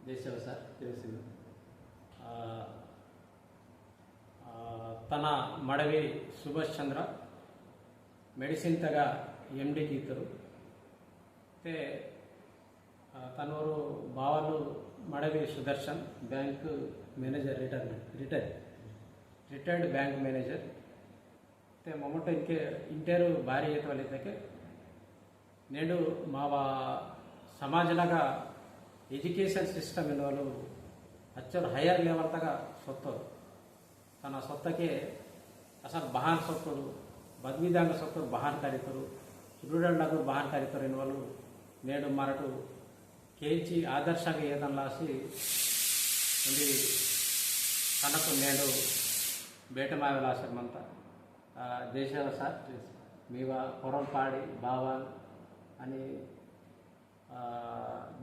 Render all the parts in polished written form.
Jayashiva sir Jayashiva ತನ Madavi Subhash Chandra medicine ತಗ MD గీతరు అయితే తనూరు బావలు Madavi Sudarshan bank manager retired bank manager ಮತ್ತು ಮೊಮ್ಮಟ ಇಂಕೆ ಇಂಟರು ಭಾರಿ ಏತವಲ್ಲಿದ್ದಕ್ಕೆ నేడు మా సమాజలాగా ಎಜುಕೇಷನ್ ಸಿಸ್ಟಮ್ ಎನ್ನುವಲು ಅಚ್ಚರು ಹೈಯರ್ ಲೆವೆಲ್ ತಗ ಸೊತ್ತರು ತನ್ನ ಸೊತ್ತಕ್ಕೆ ಅಸಲ್ ಬಹಾನ್ ಸೊತ್ತರು ಬದ್ವಿಧಾಂಗ ಸೊತ್ತರು ಬಹಾನ್ ಕರೀತರು ಸುಡುಡಂಡಾಗ ಬಹಾನ್ ಕರೀತರು ಎನ್ನುವಲು నేడు ಮರಟು ಕೇಂಚಿ ಆದರ್ಶಗೆ ಏದನ್ಲಾಸಿ ಒಂದು ತನಕು నేడు ಬೇಟಮಾವಲಾಸರ್ಮಂತ ದೇಶದ ಸರ್ మీవా పొరం పాడి బావాన్ అని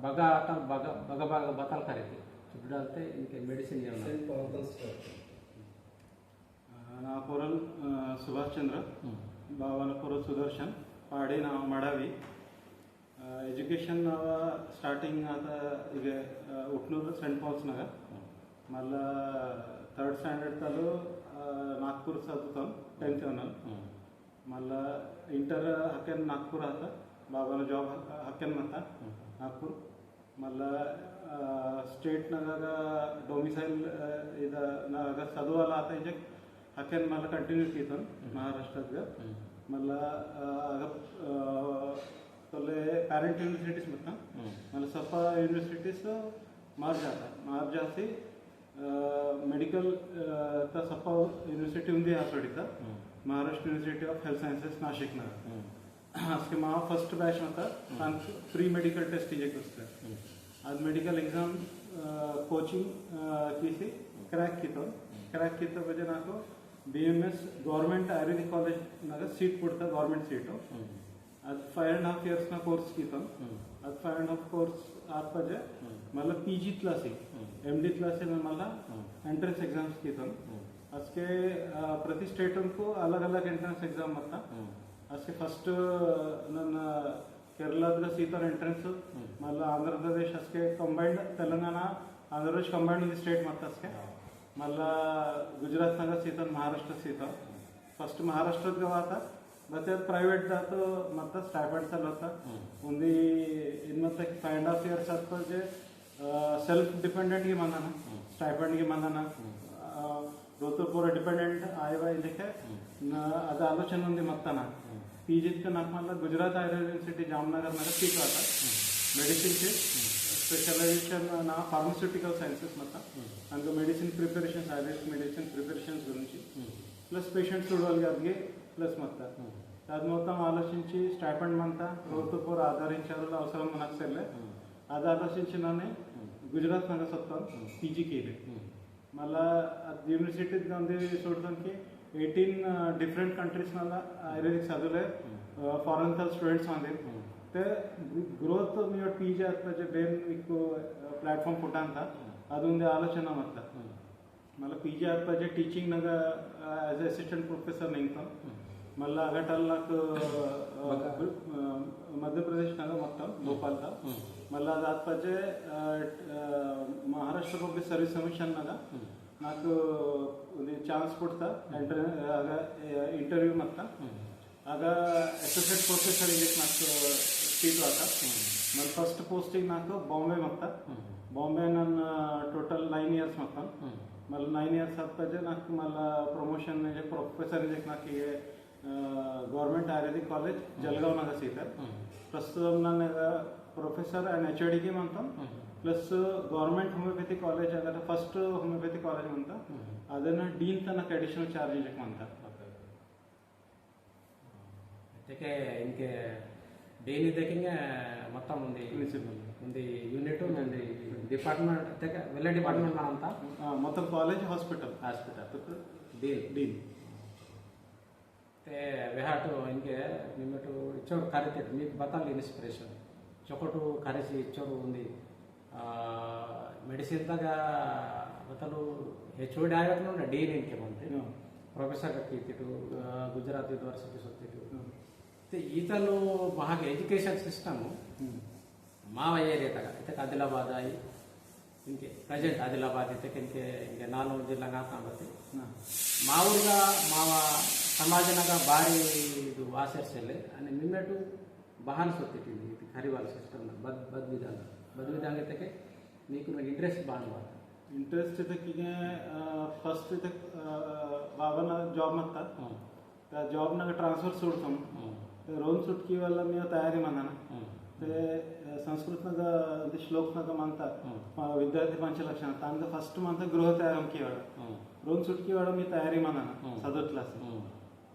बघा आता बघा बताल करीते चुपडालते इनके मेडिसिन ना पोरल सुभाष चंद्र बावाला पोरल सुदर्शन पाडी ना मडावी एजुकेशन स्टार्टिंग आता ಈಗ ಉಟ್ನೂರು ಸೆಂಟ್ ಪಾಲ್ಸ್ ನಾಗ ಮಲ್ಲ 3rd ಸ್ಟ್ಯಾಂಡರ್ಡ್ ತಲು ನಾಗ್ಪುರ್ ಚದುತಾನ 10th ಅವನ ಮಲ್ಲ ಇಂಟರ್ ಹಕ್ಕನ್ ನಾಗ್ಪುರ ಆತ बाबाला जॉब हक्कन मता नागपूर मला स्टेट नगागा डोमिसाइल इद नागा चदवाला आता इजे हक्कन मला कंटिन्यू कीतन महाराष्ट्रात मला तोले पेरेंट यूनिवर्सिटीज मता मला सफा यूनिवर्सिटीज मार्ज जासी मेडिकल ता सफा यूनिवर्सिटी उंदी आसोडिता Maharashtra university of health sciences Nashik नगर उसके माँ फर्स्ट बैच में था प्री मेडिकल टेस्ट आज मेडिकल एग्जाम कोचिंग की क्रैक की वजह ना BMS गवर्नमेंट आयुर्वेदिक कॉलेज ना सीट पड़ता गवर्नमेंट सीट आज 5.5 years ना कोर्स की आज 5.5 कोर्स आप वजह मतलब PG क्लास MD क्लास में मतलब एंट्रेंस एग्जाम्स की आज के प्रति स्टेट को अलग अलग एंट्रेंस एग्जाम मत्ता ಅದಕ್ಕೆ ಫಸ್ಟ್ ನನ್ನ ಕೇರಳದ ಸೀತಾರ್ ಎಂಟ್ರೆನ್ಸ್ ಮಲ್ಲ ಆಂಧ್ರ ಪ್ರದೇಶ್ ಅಷ್ಟೇ ಕಂಬೈಂಡ್ ತೆಲಂಗಾಣ ಆಂಧ್ರ ಪ್ರದೇಶ್ ಕಂಬೈಂಡ್ ಒಂದು ಸ್ಟೇಟ್ ಮತ್ತೆ ಅಷ್ಟೇ ಮಲ್ಲ ಗುಜರಾತ್ನಾಗ ಸೀತಾರ್ ಮಹಾರಾಷ್ಟ್ರ ಸೀತಾರ್ ಫಸ್ಟ್ ಮಹಾರಾಷ್ಟ್ರದ ಗವಾತ ಮತ್ತೆ ಪ್ರೈವೇಟ್ ದಾತು ಮತ್ತೆ ಸ್ಟೈಪೆಂಡ್ಸ್ ಅಲ್ಲಿ ಹೋತ ಒಂದು ಇನ್ನು ಮತ್ತೆ 5.5 years ಆದ್ಮೇಲೆ ಸೆಲ್ಫ್ ಡಿಪೆಂಡೆಂಟ್ಗೆ ಬಂದಾನ ಸ್ಟೈಪೆಂಡ್ಗೆ ಬಂದಾನ रोज पूरा डिपेंडेंट आयवा ಇದಕ್ಕೆ ಅದು ಆಲೋಚನೆ ఉంది ಮತ್ತನ PG నాకు మళ్ళీ గుజరాత్ ఆయుర్వేద యూనివర్సిటీ జామ్నగర్ నగర్ సీట్ आता मेडिसिन से स्पेशलाइजेशन ना फार्मास्यूटिकल साइंसेस मत अंदर medicine preparations Ayurvedic medicine preparations గురించి ప్లస్ పేషెంట్స్ చూడగలిగే ప్లస్ మత అది మొత్తం ఆలోచించి స్టైపెండ్ మంత రోజు పూర ఆధారించారు అవసరం మనకు సెల్లే అది ఆలోచించినానే గుజరాత్ నగర్ సత్తం PG केले मला यूनिवर्सिटी सोडताना 18 डिफरेंट कंट्रीज मला आयुर्वेदिक साधुले फॉरेन स्टुडंट्स मध्ये ते ग्रोथ मी PG आत्ताचे बेन एक प्लॅटफॉर्म फुटांता ಅದೊಂದು ಆಲೋಚನೆ ಮತ್ತ मला PG आत्ताचे टीचिंग नग एज असिस्टेंट प्रोफेसर निघतो मला अगटल्लाक मध्य प्रदेश नग मत भोपाल था मला आत्ताचे महाराष्ट्र पब्लिक सर्विस कमिशन नग నాకు ಚಾನ್ಸ್ ಕೊಡ್ತಾ ಇಂಟರ್ವ್ಯೂ ಮತ್ತ ಆಗ ಅಸೋಸಿಯೇಟ್ ಪ್ರೊಫೆಸರ್ ಇದಕ್ಕೆ నాకు ಸೀಟ್ ಆತ ನನ್ನ ಫಸ್ಟ್ ಪೋಸ್ಟಿಂಗ್ నాకు ಬಾಂಬೆ ಮತ್ತ ಬಾಂಬೆ ನನ್ನ ಟೋಟಲ್ 9 years ಮತ್ತ ಮళ్ళీ 9 years ಆದ್ಮೇಲೆ నాకు ಮళ్ళీ ಪ್ರಮೋಷನ್ ಪ್ರೊಫೆಸರ್ ಇದಕ್ಕೆ నాకు ಗವರ್ನಮೆಂಟ್ ಆಯುರ್ವೇದಿಕ್ ಕಾಲೇಜ್ ಜಲಗಾವ್ ನಾಗ ಸೀತ ಪ್ರಸ್ತುತ ನನ್ನ ಪ್ರೊಫೆಸರ್ ಅಂಡ್ HODಗೆ ಮಂತ प्लस गवर्नमेंट होमिओपॅथिक कॉलेज आता फर्स्ट होमिओपॅथिक कॉलेज म्हणता ಅದನ್ನ ಡೀನ್ ತನಕ ಅಡಿಷನಲ್ ಚಾರ್ಜ್ ಅಂತ ಅದಕ್ಕೆ ಇಂಕೆ ಡೀನ್ ಇದಕ್ಕೆ ಮೊತ್ತ ಒಂದು ಪ್ರಿನ್ಸಿಪಲ್ ಒಂದು ಯೂನಿಟ್ ಒಂದು ಡಿಪಾರ್ಟ್ಮೆಂಟ್ ಅದಕ್ಕೆ ಎಲ್ಲ ಡಿಪಾರ್ಟ್ಮೆಂಟ್ ಅಂತ ಮೊತ್ತ ಕಾಲೇಜ್ ಹಾಸ್ಪಿಟಲ್ ಡೀನ್ ते वेहाटो इंके निमेटो इच्चोर कार्यते మీకు బతాలి ఇన్స్పిరేషన్ చొకటు కరేసి ఇచ్చోరు ఉంది मेडिसिन तक बतलू HOD आयो डीन इनके बनते प्रोफेसर कीतिटू गुजरात यूनिवर्सिटी सोत्तिटू ಈತಲು ಮಹಾಗೆ ಎಜುಕೇಷನ್ ಸಿಸ್ಟಮ್ ಮಾವ ಏರಿಯಾ ತಗ ಇದಕ್ಕೆ ಆದಿಲಾಬಾದ್ ಆಯಿ ఇంకే ప్రజెంట్ ఆదిలాబాద్ అయితే ఇంకే ఇంకే 4 ಜಿಲ್ಲೆಗೆ ಕಾಂಬತ್ತೆ ಹಾಂ ಮಾವುರ್ಗ ಮಾವ ಸಮಾಜನಾಗ ಬಾರಿ ಇದು ಆಚರಿಸಲಿ અને ನಿನ್ನಟು ಬಹಳ ಸೊತ್ತಿಟ್ಟಿಂది ಇದು ಕರಿವಾಲ ಸಿಸ್ಟಮ್ ಬದ್ ವಿಧಾನ ಇದಕ್ಕೆ మీకు ಇಂಟ್ರೆಸ್ಟ್ ಬಾಳ इंटरेस्ट इथे की फर्स्ट इथे बाबांना जॉब मागता त्या जॉब नाका ट्रान्सफर सोडतो रोवन सुटकी वల్ల मी तयारी म्हणा ते संस्कृतनाಗ ते श्लोकनाಗ मानता विद्यार्थी पंचलक्षण तांका फर्स्ट मानता गृह तयार केवाड रोवन सुटकी वाड मी तयारी म्हणा सदो क्लास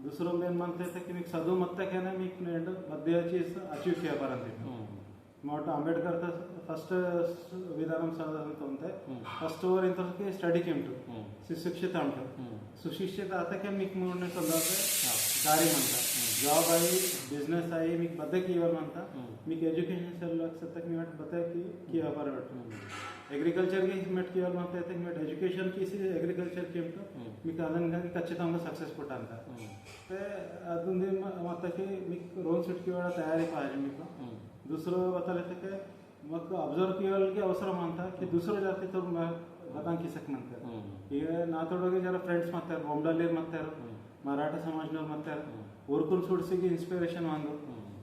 दुसरं मेन म्हणता येतं की मी सदो मत्ता केना मी मध्याची अचीव किया पर्यंत मोठ अंबेडकर फस्ट विधान ಅಂತ ಫಸ್ಟ್ ಓವರ್ ಇಂತಕ್ಕೆ ಸ್ಟಡಿ ಕೆಂಟು ಸುಶಿಕ್ಷಿತ ಉಂಟು ಸುಶಿಕ್ಷಿತ ಆತಕ್ಕೆ ಮಿಕ್ ಮೂರನೇ ಸಂದರ್ಭ ದಾರಿ ಅಂತ ಜಾಬ್ ಆಗಿ ಬಿಸ್ನೆಸ್ ಆಗಿ ಮಿಕ್ ಬದಕ್ಕೆ ಇವನ್ ಅಂತ ಮಿಕ್ ಎಜುಕೇಶನ್ ಸೆಲ್ ಸತ್ತಕ್ಕೆ मी वाट बदಕ್ಕೆ किया परवट एग्रीकल्चर की मेट केवल म्हणता येते की एज्युकेशन की एग्रीकल्चर केंटು ಮಿಕ್ ಅದನ್ನ ಖಚಿತವಾಗಿ ಸಕ್ಸಸ್ ಕೊಟ್ಟ ಅಂತ ते ಅದೊಂದು ಮತ್ತೆ की ಮಿಕ್ ರೋನ್ ಸುಟ್ಕಿ वाला तयारी पाहिजे ಮಿಕ್ दुसरं बतायला येतं की मग ऑब्झर्व केवलಗೆ ಅವಸರ ಅಂತ की दुसरं जाती तर बतांकी सक म्हणतात ಈಗ ನಾತೊಡಗೆ ಜರ ಫ್ರೆಂಡ್ಸ್ ಮಾಡ್ತಾರೆ ಬೊಂಬಲ್ಲಿ ಮಾಡ್ತಾರೆ ಮರಾಠ ಸಮಾಜನವ್ರು ಮಾಡ್ತಾರೆ ಊರ್ಕುಲ್ ಸುಡ್ಸಿಗೆ ಇನ್ಸ್ಪಿರೇಷನ್ ಒಂದು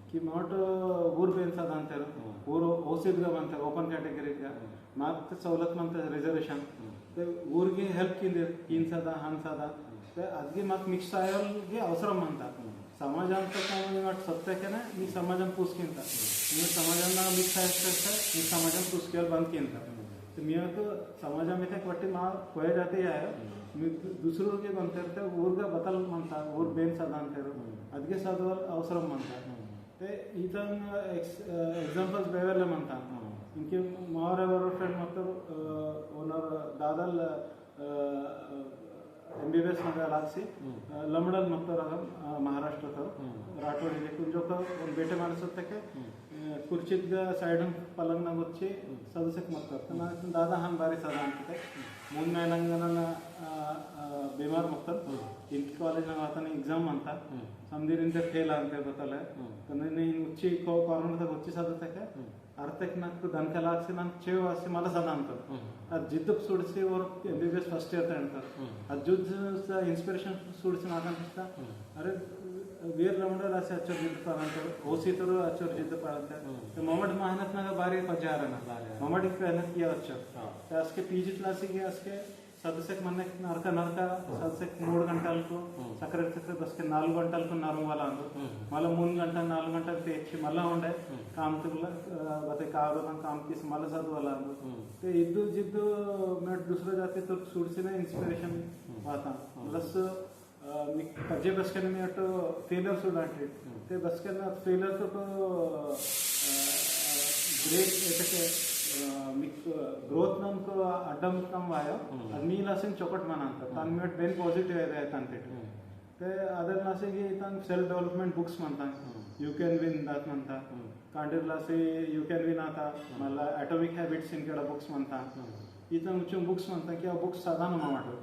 की मोठ ಊರ್ ಬೇನ್ಸದ ಅಂತಾರೆ ಊರು ಓಸಿದ್ಗ ಬಂತಾರೆ ಓಪನ್ ಕ್ಯಾಟಗರಿಗೆ ಮತ್ತೆ ಸವಲತ್ತು म्हणतात रिझर्वेशन ते ಊರಿಗೆ ಹೆಲ್ಪ್ केली ಇನ್ಸದ ಹನ್ಸದ ते ಅದಕ್ಕೆ ಮತ್ತೆ ಮಿಕ್ಸ್ ಆಯಲ್ಗೆ ಅವಸರ म्हणतात समाजांचं काम वाट सत्याने मी समाजात पुसकिंता मी समाजांना मिक्स आहे मी समाजात पुसकेला बंद केंता तर मी आता समाजामध्ये वाटते मा कोया जाते आहे मी दुसरं बनते ಊರ್ಗ बदल म्हणता ಊರ್ ಬೇನ್ ಸದ ಅಂತಾರೆ ಅದಕ್ಕೆ ಸದವ ಅವಸರ म्हणतात ते इथं एक्झाम्पल्स बेवेले म्हणतात इनके मावरेवर फ्रेंड मतलब ओनर दादल MBBS मध्ये लागसी लमडल मतलब महाराष्ट्र राठोड ಇದೆ ಕುಂಜೋಕ ಒಂದು ಬೇಟೆ ಮಾಡಿಸುತ್ತಕ್ಕೆ ಕುರ್ಚಿದ ಸೈಡ್ ಪಲಂಗ್ ನ వచ్చి ಸದಸ್ಯಕ್ಕೆ ಮಾಡ್ತಾರೆ ನಾನು ದಾದಾ ಹಾನ್ ಬಾರಿ ಸದಾ ಅಂತಿದೆ ಮುಂದೆ ನನ್ನ बीमार मगतात इंट कॉलेज आता एग्जाम म्हणतात समदीर फेल ಅಂತ ಗೊತ್ತಲ್ಲ ಕನ್ನನೆ ಉಚ್ಚಿ ಕಾರಣದ వచ్చి ಸದತಕ್ಕೆ ಅರ್ಥಕ್ಕೆ ನಾಲ್ಕು ದನಕಲ ಹಾಕ್ಸಿ ನಾನು ಚೇವ್ ಹಾಕ್ಸಿ मला ಸದಾ ಅಂತ ಅದು ಜಿದ್ದಕ್ಕೆ ಸುಡಿಸಿ ಅವ್ರು MBBS ಫಸ್ಟ್ ಇಯರ್ ಹೇಳ್ತಾರೆ ಅದು ಜುದ್ ಇನ್ಸ್ಪಿರೇಷನ್ ಸುಡಿಸಿ ನಾಕಂತ अरे वीर रमणर असे अच्छर जिद्द पारंत ओसी तर अच्छर जिद्द पारंत तो मोमट मेहनत ना बारी पजार ना मोमट की मेहनत किया अच्छर तो उसके पीजी क्लास के उसके सदस्य मन नरका नरका सदस्य 3 ಗಂಟలకు ಸಕ್ಕರೆ ಸಕ್ಕರೆ ಬಸ್ಕೆ 4 ಗಂಟలకు ನರವಾಲ ಅಂದು मला 3 ಗಂಟೆ 4 ಗಂಟೆ तेची मला ఉండే काम तुला बते कागद काम किस मला साधवाला अंदु ते इद्दू जिद्दू मेट दुसरे जाते तो सुडसिना इन्स्पिरेशन वाता प्लस मी पजे बसकने मी अटो फेलर सुडांटे ते बसकने फेलर तो ग्रेट येते मी ग्रोथ नमको अड्डम कम वायो ಅದು मी लासिंग चौकट मानंत तान मी बेन पॉझिटिव्ह आहे तांते ते अदर लासिंग तान सेल्फ डेव्हलपमेंट बुक्स म्हणतात यू कॅन विन दात म्हणतात कांडीर लासे यू कॅन विन आता मला ॲटॉमिक हॅबिट्स इनकडे बुक्स म्हणतात इथं उच्च बुक्स म्हणतात की ಆ बुक्स साधा ना वाटो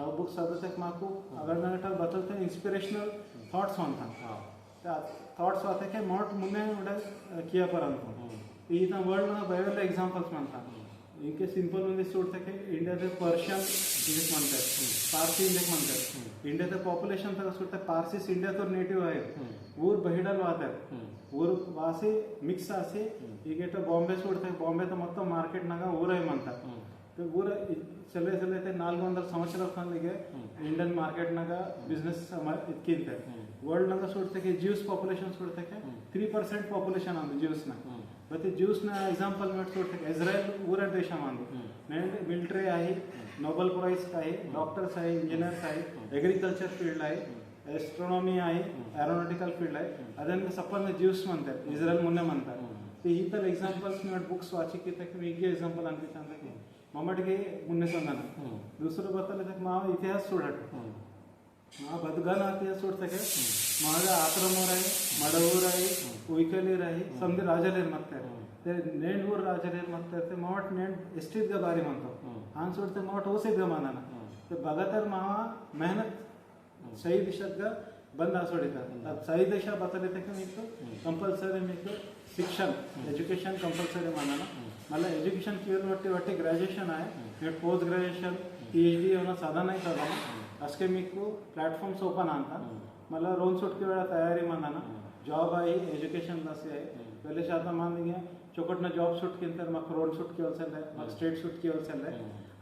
ಆ बुक्स साधा तक माको अगर नटा बतलते इंस्पिरेशनल थॉट्स म्हणतात त्या थॉट्स होते की मोठ मुने उडा किया परंतु इथं वर्ल्ड ना बायोला एग्जांपल्स म्हणतात इनके सिंपल म्हणजे सोडते की इंडियाचे पर्शियन इंग्लिश म्हणतात पारसी इंग्लिश म्हणतात इंडियाचं पॉप्युलेशन तर सोडते पारसीस इंडिया तर नेटिव्ह आहे ಊರ್ ಬಹಿಡಲ್ ವಾತಾರೆ ಊರು ವಾಸಿ ಮಿಕ್ಸ್ ಆಸಿ ಈಗ ಬಾಂಬೆ ಸುಡ್ತೆ ಬಾಂಬೆ ತ ಮೊತ್ತ ಮಾರ್ಕೆಟ್ ನಾಗ ಊರೇ ಮಂತ ಊರ ಸಲ 400 ಸಂವತ್ಸರ ಕಾಲಿಗೆ ಇಂಡಿಯನ್ ಮಾರ್ಕೆಟ್ ನಾಗ ಬಿಸ್ನೆಸ್ ಇದ್ಕಿಂತ ವರ್ಲ್ಡ್ ನಾಗ ಸುಡ್ತಕ್ಕೆ ಜ್ಯೂಸ್ ಪಾಪ್ಯುಲೇಷನ್ ಸುಡ್ತಕ್ಕೆ 3% ಪಾಪ್ಯುಲೇಷನ್ ಅಂದು ಜ್ಯೂಸ್ ನ ಮತ್ತೆ ಜ್ಯೂಸ್ ನ एग्जांपल ಮೆಟ್ ಸುಡ್ತಕ್ಕೆ ಇಸ್ರೇಲ್ ಊರ ದೇಶ ಮಂದು मिलिटरी आहे नोबेल प्राइज आहे डॉक्टर्स आहे इंजिनियर्स आहे एग्रीकल्चर फील्ड आहे एस्ट्रॉनॉमी आहे एरोनॉटिकल फील्ड आहे ಅದನ್ನ ಸಪ್ಪನ್ನ ಜ್ಯೂಸ್ म्हणतात इस्रायल मुन्ने म्हणतात ते ही तर एग्जांपल्स मी बुक्स वाची की तक मी एक एग्जांपल आणते सांगते की मम्मटगे मुन्ने संधान दुसरं बताले तक मा इतिहास सोडट मा बदगन इतिहास सोडते के माझा आत्रमोर आहे मडवूर आहे उईकलीर आहे समजे राजालेर म्हणतात ते नेंडूर राजालेर म्हणतात ते मावट नेंड एस्टीत ग बारी म्हणतो हान सोडते मावट ओसे ग मानाना ते बगतर मा मेहनत सही दिशा बंद सोडितात सही दिशा बताले तक मी कंपल्सरी मी शिक्षण एजुकेशन कंपल्सरी मानाना मला एज्युकेशन केलं वाटे ग्रॅज्युएशन आहे నేను పోస్ట్ గ్రాడ్యుయేషన్ PhD ఏమైనా చదవనే చదవను అసకే మీకు ప్లాట్ఫॉर्म्स ओपन आता मला रोन सुटके वेळा तयारी म्हणा जॉब आहे एज्युकेशन नसे आहे पहिले शाता मानिगे चौकटना जॉब सुट किंतर मग रोड सुट केवलसले मग स्टेट सुट केवलसले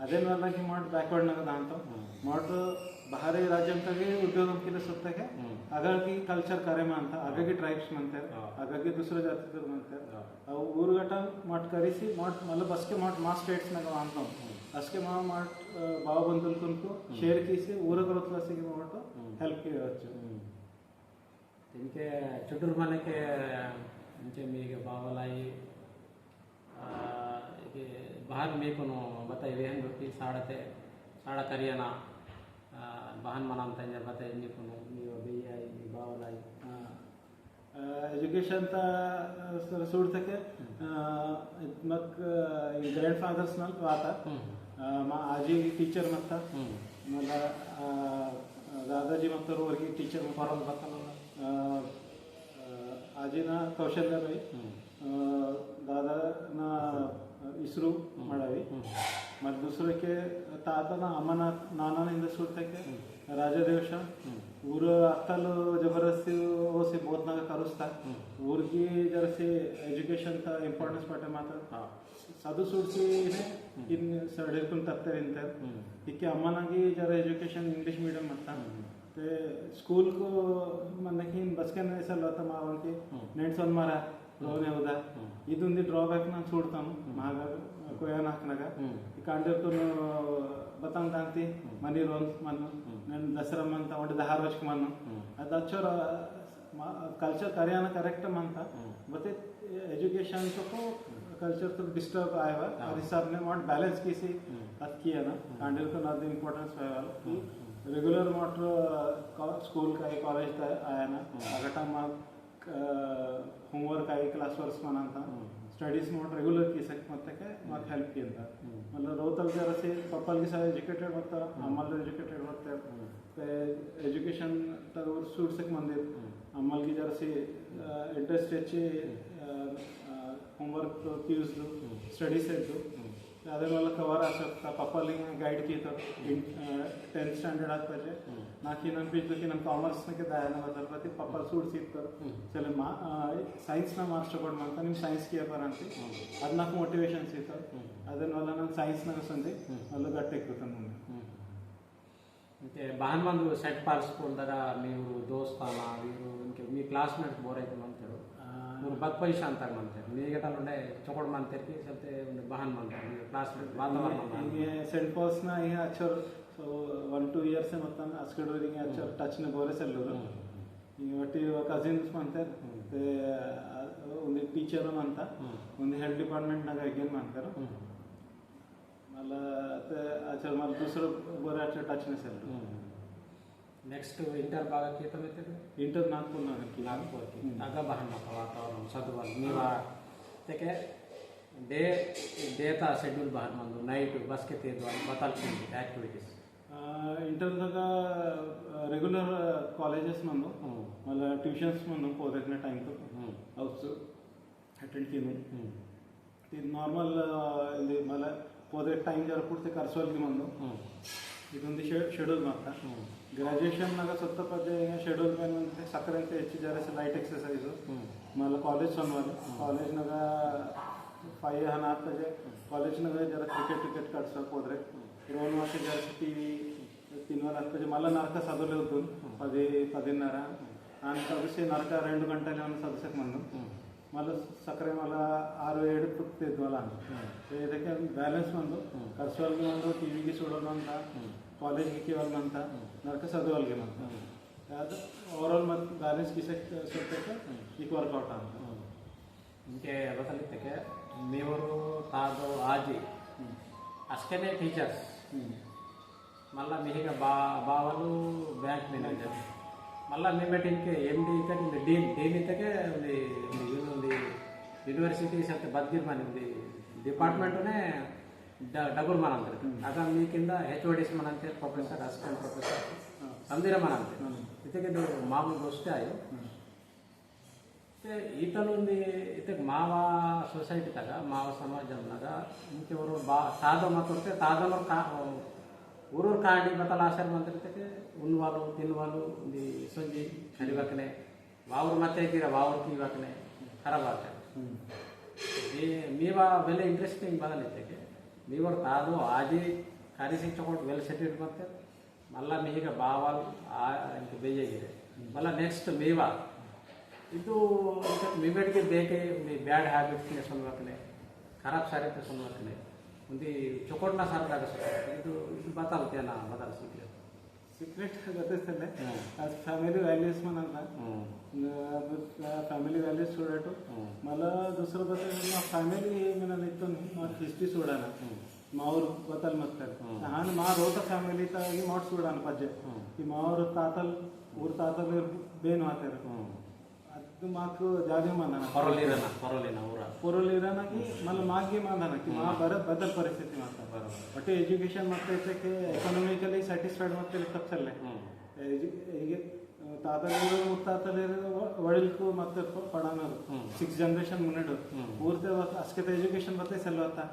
ಅದೇ ನನಗೆ ಮಾಡಿ ಬ್ಯಾಕ್ವರ್ಡ್ ನಗದ ಅಂತ ಮಾಡಿ ಬಾಹರಿ ರಾಜ್ಯಾಂತಗೆ ಉದ್ಯೋಗ केलं स्वतःಗೆ ಹಾಗಾಗಿ ಕಲ್ಚರ್ ಕಾರ್ಯಕ್ರಮ ಅಂತ ಹಾಗಾಗಿ ಟ್ರೈಬ್ಸ್ म्हणतात ಹಾಗಾಗಿ दुसऱ्या ಜಾತಿಗಳು म्हणतात ಅವು ಊರುಗಟ ಮಾಡ್ ಕರೆಸಿ ಮಾಡ್ ಮಲ್ಲ ಬಸ್ಕೆ ಮಾಡ್ ಮಾ ಸ್ಟೇಟ್ಸ್ ನಾಗ ಅಂತ ಅಸ್ಕೆ ಮಾ ಮಾಡ್ ಬಾವ ಬಂದುಲ್ಕುಂಕು ಶೇರ್ ಕಿಸಿ ಊರುಗರತ್ಲಸಿಗೆ ಮಾಡ್ಬಿಟ್ಟು ಹೆಲ್ಪ್ చేయవచ్చు इनके चुटूर मन के इंचे मीगे बावलाई बाहर में को बताइए वेहन रोटी साड़ा करियाना बहन मनामता है बताइए नहीं को नहीं भैया बावलाई एजुकेशन ता सोड तके मग ग्रैंड फादर्स नल वाता मा आजी टीचर मत्ता मला दादाजी मत्ता रोवरगी टीचर परम बता आजीना कौशल्याबाई दादाना इसरू ಮಾಡಾವಿ ಮತ್ತು दुसरे तातना अम्मना नानानिंದ सुटते राजादेवश ऊर अत्तಲು जबरदस्ती ओसे बोधना करुस्ता ऊरगी जरसे एजुकेशन ता इंपॉर्टेंस पाटे मात्र साधु सुडसी इन सडेकुन तत्तरिंतर इके अम्मनागी जरा एजुकेशन इंग्लिश मीडियम मत्ता ते स्कूल को मनकी बसके ऐसा लता मावंकी नेट सन्मारा रोने होदा इदुंदी ड्रॉबैक ना छोड़तानु मागा कोया नाकनागा कांडरतुनु बतांग तांती मनी रोन मनु नन दसरा मनता ओंडे 10 वर्ष मनु अद अच्छोर कल्चर कार्याना करेक्ट मनता बते एजुकेशन तो कल्चर तो डिस्टर्ब आएगा और हिसाब ने वाट बैलेंस किसी बात किया ना कांडर को ना इंपॉर्टेंस आएगा रेगुलर मोटर स्कूल का कॉलेज का आया ना अगटा मा होमवर्क आई क्लास वर्क्स मनाता स्टडीज मोट रेगुलर की सकते मतलब के मार्क हेल्प किया मतलब रोतल जरा से पप्पल के साथ एजुकेटेड होता अम्मल एजुकेटेड होते पे एजुकेशन तक और सूट सक मंदिर अम्मल की जरा से इंटरेस्ट अच्छे होमवर्क यूज दो स्टडीज है दो अदर वाला कवर आ सकता पप्पल गाइड की तो 10th स्टैंडर्ड आता है ना कि नन पिछले कि नन कॉमर्स में के दायना बदल पाते पप्पल सूट सीट कर चले माँ साइंस ना मास्टर कोड मानता निम साइंस किया पर आंटी अद ना मोटिवेशन सीट अदर वाला नन साइंस ना संदे वाला गट्टे कुतन मुंडे इनके बाहन मंदु सेट पार्स कोल दरा मीरू दोस्ताना वीरू इनके मी क्लासमेट्स बोरे के मंतरो मूर बद पैसा अंतर मंतर मी गटल उंडे चोकड़ मंतर की सबते उंडे बाहन मंतर क्लासमेट वातावरण ये सेंट पॉल्स ना ये अच्छा सो 1-2 इयर्स से मतलब अस्कडोरिंग अच्छा टच ने बोरे सेल्लुरो ये वटी कजिन्स मंतर ते उन्हें टीचर मंता उन्हें हेल्थ डिपार्टमेंट ना अगेन मंतर मला ते अच्छा मला दुसरं बोरे अच्छा टच ने सेल्लुरो नेक्स्ट इंटर बागा की तो में इंटर नागपुर ना की नागपुर की आगा बाहन मका वातावरण सदवल नीवा तेके डेटा शेड्यूल बाहर मंदु नाइट बस के तेज वाली बताल की एक्टिविटीज इंटर का रेगुलर कॉलेजेस मंदु मला ट्यूशन्स मंदु पोदेकने टाइम तो also अटेंड किनु ती नॉर्मल इंदे मला पोदे टाइम जरा पुरते करसोल की मंदु ಇದೊಂದು ಶೆಡ್ಯೂಲ್ ಮಾತ್ರ ಗ್ರಾಜುಯೇಷನ್ ನಾಗ ಸತ್ತ ಪದ್ಯ ಶೆಡ್ಯೂಲ್ ಮೇಲೆ ಅಂತ ಸಕ್ಕರೆಂತೆ ಹೆಚ್ಚು ಜರಸ ಲೈಟ್ ಎಕ್ಸರ್ಸೈಸ್ मला कॉलेज सोनवारी कॉलेज नाग 5 हना पजे कॉलेज नाग जरा क्रिकेट काढसक ಹೋದ್ರೆ 2 ವರ್ಷ जरा टीव्ही 3 वार पजे मला नरक सदले होतो 10:30 आणि तसे नरक 2 ಗಂಟೆले ಒಂದು ಸದಸक म्हणून मला ಸಕ್ಕರೆ मला 6-7 ತುಕ್ತಿದ್ದು मला ಇದಕ್ಕೆ ಬ್ಯಾಲೆನ್ಸ್ ಒಂದು ಖರ್ಚುವಲ್ಗೆ ಒಂದು ಟಿವಿಗೆ ಸುಡೋದು ಅಂತ ಕಾಲೇಜ್ಗೆ ಕೇವಲ ಅಂತ ನರಕ ಸದವಲ್ಗೆ ಅಂತ ಅದು ಓವರಾಲ್ ಮತ್ತು ಬ್ಯಾಲೆನ್ಸ್ ಕಿಸಕ್ಕೆ ಸ್ವಲ್ಪ ಈಗ ವರ್ಕೌಟ್ ಅಂತ ఇంకే బతలితే మీవరు తాదో ఆజీ అస్కనే టీచర్స్ మళ్ళా మీగా బావలు బ్యాంక్ మేనేజర్ మళ్ళా మేమేటింకే ఎండి ఇక్కడి డీన్ ఇతకే ఉంది యూనివర్సిటీ సత్య బద్గిర్ మన ఉంది డిపార్ట్మెంట్నే ಡಬಲ್ ಮನ ಅಂತಾರೆ ಆಗ మీ కింద HODs మన ಅಂತಾರೆ ಪ್ರೊಫೆಸರ್ ಅಸಿಸ್ಟೆಂಟ್ ಪ್ರೊಫೆಸರ್ ಸಂದಿರ మన ಅಂತಾರೆ ಇದಕ್ಕೆ ಮಾಮೂಲು ಅಷ್ಟೇ ಆಯ್ತು ಈತಲೊಂದು ಇದಕ್ಕೆ ಮಾವ ಸೊಸೈಟಿದಾಗ ಮಾವ ಸಮಾಜಂನಾಗ ಇಂಥವರು ತಾದ ಮಾತಾಡ್ತೆ ತಾದನವ್ರು ಊರೂರು ಕಾಡಿ ಬತ್ತಲ ಆಚಾರ ಮಾತಾಡ್ತಕ್ಕೆ ಉಣ್ವಾಲು ತಿನ್ವಾಲು ಒಂದು ಸಂಜೆ ಕರಿವಾಕನೆ ವಾವ್ರು ಮತ್ತೆ ಇದ್ದೀರ ವಾವ್ರು ತೀವಾಕನೆ ಖರಾಬ್ ಆಗ್ತದೆ మీవా వెల్ ఇంట్రెస్టింగ్ బదలైతే మీవర్ తాదు ఆది కార్యశిక్షకుడు వెల్ సెటిల్డ్ ಮತ್ತೆ మళ్ళా మీగ బావాలు ఇంక ಬೇಜಾಗಿದೆ మళ్ళా నెక్స్ట్ మీవా ಇದು మీబెడిಗೆ ಬೇಕೆ మీ ಬ್ಯಾಡ್ ಹ್ಯಾಬಿಟ್ಸ್ನೆ ಸೊನ್ವಕನೆ ಖರಾಬ್ ಸಾರಿತೆ ಸೊನ್ವಕನೆ ಒಂದು ಚೊಕೊಟ್ನ ಸಾರ್ದಾಗ ಇದು ಇದು ಬದಲ್ತೇನಾ ಬದಲಿಸಿದ್ರೆ सिक्रेट ಗೊತ್ತಿಸ್ತಲ್ಲ आज फॅमिली व्हॅल्यूज म्हणा फॅमिली व्हॅल्यूज सोडाटो मला दुसरं बदल फॅमिली म्हणा निघतो मग हिस्ट्री सोडाना मावर बदल मग लहान मा रोट फॅमिली तर मोठ सोडाना पाहिजे की मावर तातल ऊर तातल बेन वाहते ಅದು ಮಾಕು ಜಾಗ ಮಾಂದಾನ ಪೊರಲಿರನ ಕಿ ಮಲ್ಲ ಮಾಗಿ ಮಾಂದಾನ ಕಿ ಮಾ ಬದಲ್ ಪರಿಸ್ಥಿತಿ ಮಾತಾ ಬಟ್ ಎಜುಕೇಶನ್ ಮತ್ತೆ ಇದಕ್ಕೆ ಎಕನಾಮಿಕಲಿ ಸ್ಯಾಟಿಸ್ಫೈಡ್ ಮತ್ತೆ ತಪ್ಪಸಲ್ಲೇ ಹೀಗೆ ತಾತಲಿರೋ ಮುತ್ತಾತಲಿರೋ ವಡಿಲ್ಕು ಮತ್ತೆ ಪಡಾನರು 6 ಜನರೇಷನ್ ಮುನ್ನಡೆ ಊರ್ತೆ ಅಸ್ಕೆ ಎಜುಕೇಶನ್ ಮತ್ತೆ ಸೆಲ್ವತ್ತ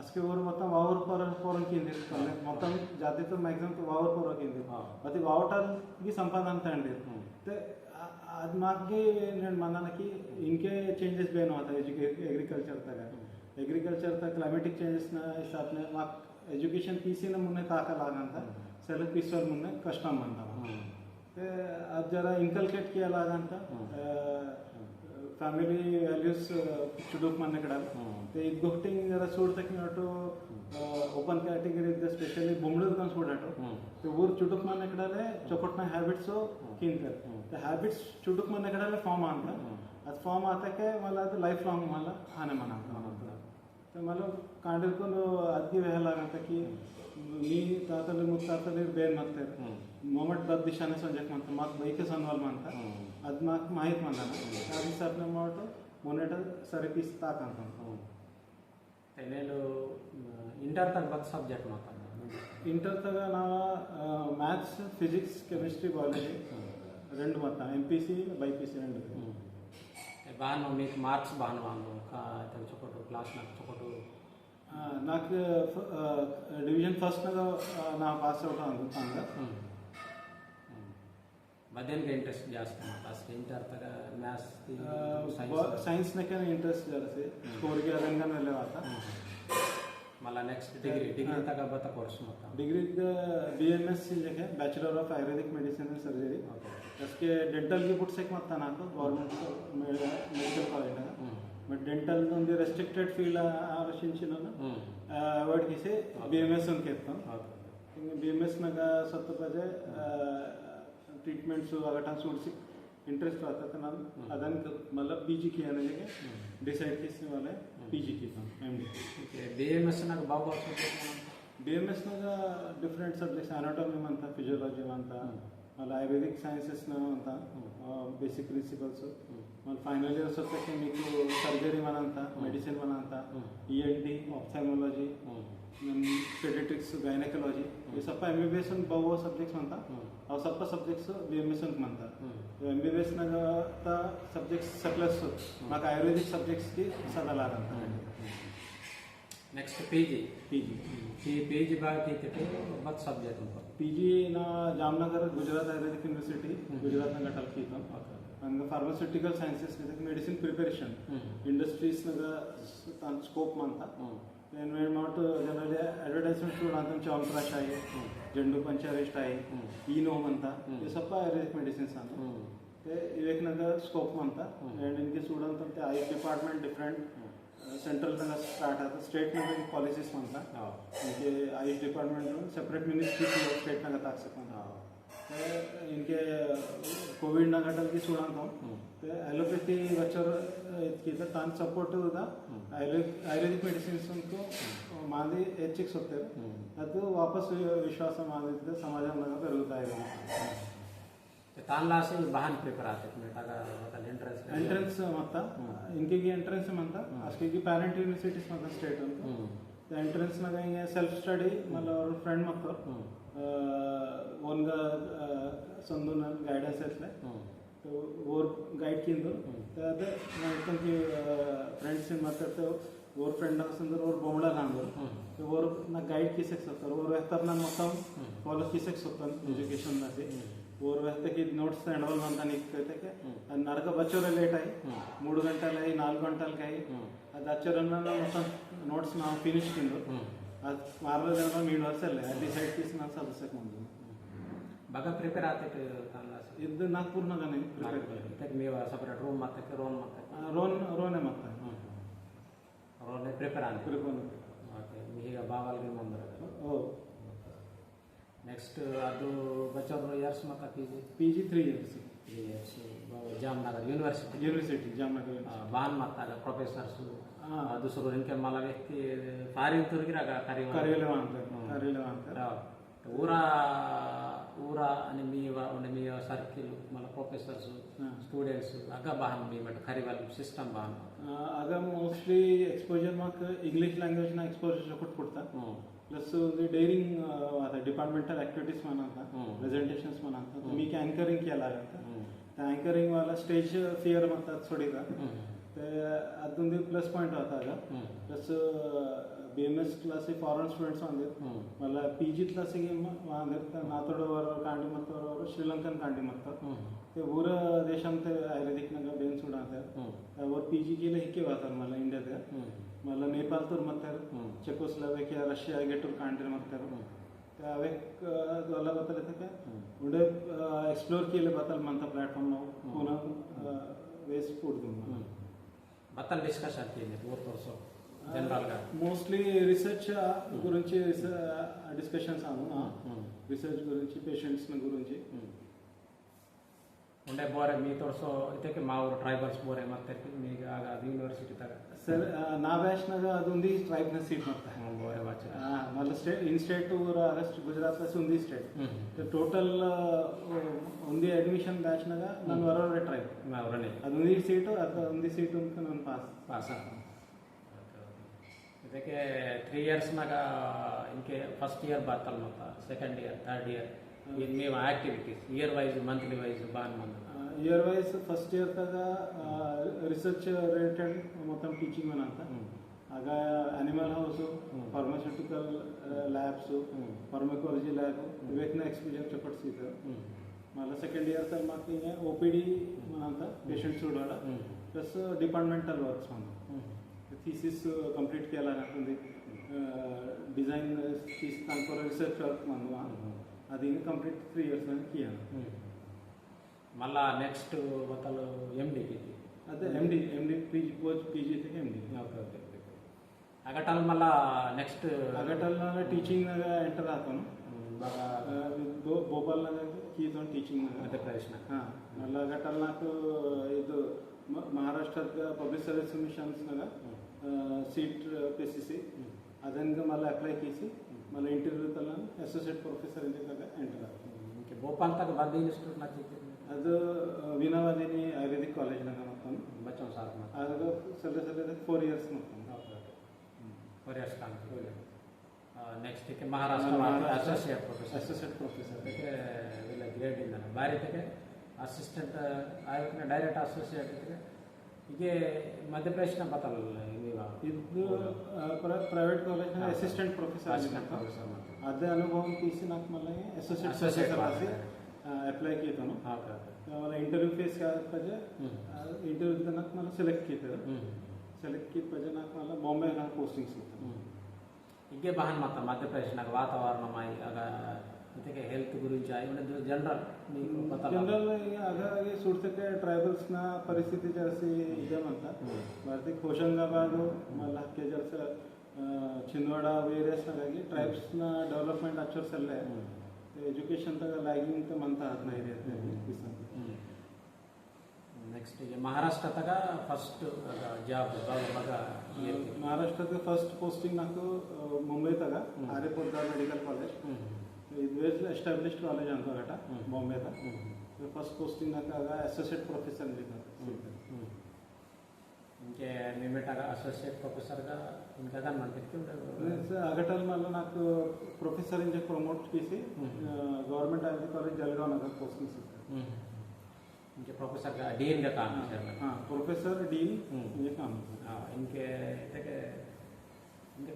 ಅಸ್ಕೆ ಊರು ಮತ್ತೆ ವಾವರ್ ಪೊರನ್ ಕಿಂದಿರ್ತಾರೆ ಮೊತ್ತ ಜಾತಿతో ಮ್ಯಾಕ್ಸಿಮಮ್ ವಾವರ್ ಪೊರ ಕಿಂದಿ ಮತ್ತೆ ವಾವಟಲ್ಗೆ ಸಂಪಾದನೆ ಅಂತ ಅಂದಿರು ಅದು ಮಾರ್ಗೆ నేను మన్నానకి ఇంకే చేంजेस ಬೇನು आता एग्रीकल्चर तक क्लाइमेटिक चेंजेस ನ हिसाब माक एजुकेशन पीसी न मुन्ने ताकलागंತ सेल्फ पीसवर मुन्ने कष्ट म्हणता ते आज जरा इनकलकेट किया लागंತ फॅमिली व्हॅल्यूज चुडूक म्हणने कडा ते इद गोष्टी जरा सोडतक नटो ओपन कैटेगरी इद स्पेशली बुमडूर कन सोडाटो ते ऊर चुडूक म्हणने कडाले चोकटना हैबिट्स किंकर ते हैबिट्स चुडूक म्हणने कडाले फॉर्म आणता ಅದು ಫಾರ್ಮ್ ಆತಕ್ಕೆ ಮಲ್ಲ ಅದು ಲೈಫ್ ಲಾಂಗ್ ಮಲ್ಲ ಆನೆ ಮನ मला कांडलकून अदगी व्हायला की मी तातले मुतातले बेन मागते मोमेंट बद दिशाने संजक म्हणता माग बैके सनवाल म्हणता ಅದು ಮಾಕ್ ಮಾಹಿತಿ ಮಾಡ್ದಾನ ಆ ಹಿಸಾಬ್ನ ಮಾಡ್ಬಿಟ್ಟು ಮೊನೆಟರ್ ಸರಿ ಪೀಸ್ ತಾಕಂತ నేను ಇಂಟರ್ ತಗ ಬತ್ ಸಬ್ಜೆಕ್ಟ್ ಮಾತಾಡ ಇಂಟರ್ ತಗ ನಾವು ಮ್ಯಾಥ್ಸ್ ಫಿಸಿಕ್ಸ್ ಕೆಮಿಸ್ಟ್ರಿ ಬಯಾಲಜಿ రెండు మొత్తం ఎంపీసీ బైపీసీ రెండు బాను మీకు మార్క్స్ బాను వాంగు చొకటు క్లాస్ నాకు చొకటు నాకు డివిజన్ ఫస్ట్ నా పాస్ అవుట్ అనుకుంటాను ಮಧ್ಯಾಹ್ನಕ್ಕೆ ಇಂಟ್ರೆಸ್ಟ್ ಜಾಸ್ತಿ ಫಸ್ಟ್ ಇಂಟರ್ ತಗ ಮ್ಯಾಥ್ಸ್ साइंस ने क्या इंटरेस्ट जैसे स्कोर के तेलंगाना ले आता मला नेक्स्ट डिग्री तक बता कोर्स मत डिग्री BMS जगह bachelor of Ayurvedic medicine and surgery उसके डेंटल की पुट से मत ना तो गवर्नमेंट मेडिकल कॉलेज है बट डेंटल ಒಂದು ರೆಸ್ಟ್ರಿಕ್ಟೆಡ್ ಫೀಲ್ಡ್ ಆಲೋಚಿಸಿನಲ್ಲ ಅವಾರ್ಡ್ ಕಿಸೆ BMS ಅಂತ ಕೇಳ್ತಾಂ ಹಿಂಗೆ BMS ನಾಗ ಸತ್ತ ಬಜೆ ट्रीटमेंट्स अगटा सोडसी इंटरेस्ट आता था नाम अदन मतलब PG किया ना जगह डिसाइड किसने वाले PG की था MD BMS ना बाबा BMS ना डिफरेंट सब्जेक्ट्स एनाटॉमी मानता फिजियोलॉजी मानता मतलब आयुर्वेदिक साइंसेस ना मानता बेसिक प्रिंसिपल्स मतलब फाइनल इयर सोचते कि मिको सर्जरी मानता मेडिसिन मानता ENT ऑप्थेल्मोलॉजी पेडियाट्रिक्स गायनेकोलॉजी ये सब MBBS बहु सब्जेक्ट्स म्हणता और सब सब्जेक्ट्स BMS म्हणता MBBS ना सब्जेक्ट्स सप्लस माका आयुर्वेदिक सब्जेक्ट्स की सदा लागंता नेक्स्ट PG बाकी ते मत सब्जेक्ट PG ना जामनगर गुजरात आयुर्वेदिक यूनिवर्सिटी गुजरात ना गटल की था अंग pharmaceutical sciences medicine preparation industries ना स्कोप मानता నేను ఏమంటూ జనరల్ అడ్వర్టైజ్మెంట్ చూడండి చౌంప్రాష్ आहे जंडू पंचारिस्ट आहे इनो म्हणता हे सब आयुर्वेदिक मेडिसिन्स आहे ते विवेकनगर स्कोप म्हणता एंड इनके स्टूडेंट ते आयुष डिपार्टमेंट डिफरेंट सेंट्रल तक स्टार्ट आता स्टेट नगर पॉलिसीज म्हणता इनके AYUSH department separate ministry state नगर ताक सकता इनके कोविड नगटल की स्टूडेंट ते एलोपैथी बच्चों की तान सपोर्ट होता आयुर्वेदिक मेडिसिन्स उनको मांदी एचिक्स होते ಅದು ವಾಪಸ್ ವಿಶ್ವಾಸ ಮಾಡಿದ್ರೆ ಸಮಾಜಂದಾಗ ಬೆరుగుತಾ ಇದೆ ತಾನ್ ಲಾಸಿ ಬಹನ್ ಪ್ರಿಪೇರ್ ಆಗ್ತದೆ ಮೆಟಾಗ ಎಂಟ್ರೆನ್ಸ್ ಮತ್ತ ಇನ್ಕಿಗೆ ಎಂಟ್ರೆನ್ಸ್ ಮಂತ ಅಷ್ಟಿಗೆ ಪ್ಯಾರೆಂಟ್ ಯೂನಿವರ್ಸಿಟೀಸ್ ಮತ್ತ ಸ್ಟೇಟ್ ಅಂತ ಎಂಟ್ರೆನ್ಸ್ ನಾಗ ಹಿಂಗೆ ಸೆಲ್ಫ್ ಸ್ಟಡಿ ಮಲ್ಲ ಅವ್ರ ಫ್ರೆಂಡ್ ಮಕ್ಕಳು ಓನ್ಗ ಸಂದು ನನ್ನ ಗೈಡೆನ್ಸ್ ಇರ್ತದೆ और गाइड किंदो अदे की फ्रेंड्स माताಡ್ತಾ और फ्रेंड संदर और बोमड़ा लांदो और ना गाइड किसे सकता और वेहतर ना मतलब फॉलो किसे सकता एजुकेशन में से और वेहतर की नोट्स एनरोल ಅಂತ ನಿಕ್ತೈತೆ ನರಕ ಬಚ್ಚೋರ ಲೇಟ್ ಆಗಿ 3 ಗಂಟೆಲ 4 ಗಂಟೆಲ ಕೈ ಅದು ಅಚ್ಚರನ್ನ ಮೊತ್ತ ನೋಟ್ಸ್ ನಾವು ಫಿನಿಶ್ ಕಿಂದು ಅದು ಮಾರನೇ ದಿನ ಮೀನ್ ವರ್ಷಲ್ಲ ಡಿಸೈಡ್ ಕಿಸ್ ನಾನು ಸದಸ್ಯಕ್ಕೆ ಬಂದು बागा प्रिपेर आते ಇದು ನಾಗ್ಪುರ್ನಾಗನೇ ಪ್ರಿಪೇರ್ ನೀವು ಸಪರೇಟ್ ರೂಮ್ ಮತ್ತೆ ರೋನೇ ಮತ್ತೆ ರೋನ್ ಪ್ರಿಪೇರ್ ಆನ್ ಪ್ರಿಪೇರ್ ಓಕೆ ಈಗ ಬಾವಲ್ಗೆ ಬಂದ್ರೆ ಓ ನೆಕ್ಸ್ಟ್ ಅದು ಬಚ್ಚೋರು ಇಯರ್ಸ್ ಮತ್ತೆ PG 3 years Jamnagar university Jamnagar ಬಾನ್ ಮತ್ತೆ ಪ್ರೊಫೆಸರ್ಸ್ दुसरं इनके मला व्यक्ती फारीन तुर्की रागा कार्यालय ಊರ आणि मी सर्किल मला प्रोफेसर्स स्टुडंट्स आगा बाहन मी मट खरीवाल सिस्टम बाहन आगा मोस्टली एक्सपोजर माक इंग्लिश लँग्वेज ना एक्सपोजर शकट पडता प्लस डेअरिंग आता डिपार्टमेंटल ऍक्टिव्हिटीज म्हणा प्रेझेंटेशन्स म्हणा मी अँकरिंग केला त्या अँकरिंग वाला स्टेज फिअर म्हणतात सोडीला ते ಅದೊಂದು ಪ್ಲಸ್ ಪಾಯಿಂಟ್ ಆತಾಗ ಪ್ಲಸ್ BMS ಕ್ಲಾಸಿಗೆ ಫಾರಿನ್ ಸ್ಟೂಡೆಂಟ್ಸ್ ಅಂದಿರ್ ಮಲ್ಲ PG ಕ್ಲಾಸಿಗೆ ಅಂದಿರ್ತಾರೆ ನಾತೋಡವರು ಕಾಂಡಿ ಮತ್ತವರು ಶ್ರೀಲಂಕನ್ ಕಾಂಡಿ ಮತ್ತ ते ಊರ ದೇಶಾಂತ ಆಯುರ್ವೇದಿಕ್ನಾಗ ಬೇನ್ ಸುಡ ಅಂತ ಅವ್ರು PG ಗೆಲ್ಲ ಹಿಕ್ಕೆ ವಾತಾರ ಮಲ್ಲ ಇಂಡಿಯಾದ ಮಲ್ಲ ನೇಪಾಳ ತೋರ್ ಮತ್ತೆ ಚೆಕೋಸ್ಲೋವಾಕಿಯಾ ರಷ್ಯಾ ಗೆಟರ್ ಕಾಂಟ್ರಿ ಮತ್ತೆ अवेक वाला बताले थे उडे एक्सप्लोर केले बताल मनता प्लॅटफॉर्म नाव पुन्हा वेस्ट फूड दूंगा बतल डिस्कशन केले वर्षो जनरल గా మోస్ట్లీ రీసెర్చ్ గురించి డిస్కషన్స్ ఆను రీసెర్చ్ గురించి పేషెంట్స్ గురించి ఉండే ಬೋರೆ ಮೀ ತೋರ್ಸೋ ಇದಕ್ಕೆ ಮಾವರು ಟ್ರೈಬಲ್ಸ್ ಬೋರೆ ಮತ್ತೆ ಈಗ ಆಗ ಯೂನಿವರ್ಸಿಟಿ ತಗ ಸರ್ ನಾ ಬ್ಯಾಚ್ನಾಗ ಅದೊಂದು ಟ್ರೈಬ್ನ ಸೀಟ್ ಮಾಡ್ತಾ ಬೋರೆ ವಾಚ ಮಲ್ಲ ಸ್ಟೇಟ್ ಇನ್ ಸ್ಟೇಟ್ ಅರೆಸ್ಟ್ ಗುಜರಾತ್ ಪ್ಲಸ್ ಒಂದು ಸ್ಟೇಟ್ ಟೋಟಲ್ ಒಂದು ಅಡ್ಮಿಷನ್ ಬ್ಯಾಚ್ನಾಗ ನಾನು ಹೊರಗಡೆ ಟ್ರೈಬ್ ಅವರನೇ ಅದೊಂದು ಸೀಟು ಅದೊಂದು ಸೀಟು ಅಂತ ನಾನು ಪಾಸ್ ಇದಕ್ಕೆ 3 years ನಾಗ ಇನ್ಕೆ ಫಸ್ಟ್ ಇಯರ್ ಬರ್ತಲ್ಲ ಮತ್ತೆ second year third year in me activities year wise monthly wise ban man year wise first year ತಗ research related ಮೊತ್ತ ಟೀಚಿಂಗ್ ಅಂತ ಆಗ animal house pharmaceutical labs pharmacology lab ಇವೆಕ್ನ ಎಕ್ಸ್ಪೀರಿಯನ್ಸ್ ಚಪಡಿಸಿದ್ರು मला सेकंड इयर तर मग OPD म्हणता पेशंट सोडवायला प्लस डिपार्टमेंटल वर्क्स म्हणून थिसिस कंप्लीट केला म्हणजे डिझाईन तांकर रिसर्च वर्क म्हणून అది కంప్లీట్ 3 years అని కియాను మళ్ళా నెక్స్ట్ వతలు ఎండి అదే ఎండి పీజీ తే ఎండి ఓకే ఓకే అగటల్ మళ్ళా నెక్స్ట్ అగటల్ నా టీచింగ్ నాಗ ಎಂಟರ್ ಆತನು ಭೋಪಾಲ್ ನಾಗ ಕೀತನು టీచింగ్ ನಾಗ ಮಧ್ಯ ಪ್ರದೇಶ ಮಲ್ಲ ಅಗಟಲ್ ನಾಕು ಇದು ಮಹಾರಾಷ್ಟ್ರದ ಪಬ್ಲಿಕ್ ಸರ್ವಿಸ್ ಮಿಷನ್ಸ್ ನಾಗ ಸೀಟ್ PCC ಅದನ್ನ ಮಲ್ಲ ಅಪ್ಲೈ ಕಿಸಿ मला इंटरव्यू तला associate professor engineer enter okay Bhopal ತಕ ಬಂದ ಇನ್ಸ್ಟಿಟ್ಯೂಟ್ ನಾ ಅದು ವೀಣಾವಾದಿನಿ ಆಯುರ್ವೇದಿಕ್ ಕಾಲೇಜ್ ನಾಗ ಮಾಡ್ತಾನೆ ಬಚ್ಚಂ ಸಾರ್ ಅದು ಸಲ 4 years ಮಾಡ್ತಾನೆ ಓಕೆ 4 years काम ನೆಕ್ಸ್ಟ್ ಗೆ ಮಹಾರಾಷ್ಟ್ರ ಅಸೋಸಿಯೇಟ್ ಪ್ರೊಫೆಸರ್ ಅದಕ್ಕೆ ವಿಲ ಗ್ರೇಡ್ ಇಂದ ಬಾರಿ ತಕೆ ಅಸಿಸ್ಟೆಂಟ್ ಆಯುರ್ವೇದಿಕ್ ಡೈರೆಕ್ಟ್ ಅಸೋಸಿಯೇಟ್ ಹೀಗೆ ಮಧ್ಯಪ್ರದೇಶನ ಬತ್ತಲ್ಲ ಇದು ಪ್ರೈವೇಟ್ ಕಾಲೇಜ್ ಅಸಿಸ್ಟೆಂಟ್ ಪ್ರೊಫೆಸರ್ ಅದೇ ಅನುಭವ पीसी नाक मला असोसिएट प्रोफेसर अप्लाई केतनो मला इंटरव्यू फेस पाहिजे इंटरव्यू देताना मला सिलेक्ट केत पाहिजे नाक मला बॉम्बे ना पोस्टिंग ಸಿಕ್ತು ಹೀಗೆ ಬಹನ್ ಮತ್ತ ಮಧ್ಯಪ್ರದೇಶನಾಗ ವಾತಾವರಣ ಮಾಯಿ ಆಗ ಇದಕ್ಕೆ ಹೆಲ್ತ್ ಗುరించి ಇವನದು ಜನರಲ್ ನೀವು ಜನರಲ್ ಹಾಗಾಗಿ ಸುಡ್ತಕ್ಕೆ ಟ್ರೈಬಲ್ಸ್ನ ಪರಿಸ್ಥಿತಿ ಜಾಸ್ತಿ ಇದೆ ಅಂತ ಭಾರತೀಯ ಹೋಶಂಗಾಬಾದ್ ಮಲ್ಲ ಹಕ್ಕೆ ಜಲ್ಸ छिंदवाड़ा वेरियस ಹಾಗಾಗಿ ಟ್ರೈಬ್ಸ್ನ ಡೆವಲಪ್ಮೆಂಟ್ ಅಚ್ಚರ್ಸಲ್ಲೇ ಎಜುಕೇಶನ್ ತಗ ಲ್ಯಾಗಿಂಗ್ ಅಂತ ಮಂತ ಆತ್ನ ಇದೆ ನೆಕ್ಸ್ಟ್ ಈಗ ಮಹಾರಾಷ್ಟ್ರ ತಗ ಫಸ್ಟ್ ಜಾಬ್ ಮಗ ಮಹಾರಾಷ್ಟ್ರದ ಫಸ್ಟ್ ಪೋಸ್ಟಿಂಗ್ నాకు ಮುಂಬೈ ತಗ ಆರ್ಯಪುರದ ಮೆಡಿಕಲ್ ಕಾಲೇಜ್ ಇದು ವೆಲ್ ಎಸ್ಟಾಬ್ಲಿಷ್ಡ್ ಕಾಲೇಜ್ ಅಂತ ಗಟ ಬಾಂಬೆದ ಫಸ್ಟ್ ಪೋಸ್ಟಿಂಗ್ నాకు ಅಸೋಸಿಯೇಟ್ ಪ್ರೊಫೆಸರ್ ఇంకే మేమేటాగా అసోసియేట్ ప్రొఫెసర్గా ఇంకా మనకి అగటల్ మళ్ళీ నాకు ప్రొఫెసర్ ఇంజ ప్రమోట్ చేసి government ayurvedic college Jalgaon Nagar posting इनके प्रोफेसर का डीन का काम है सर हाँ प्रोफेसर डीन ये काम इनके इनके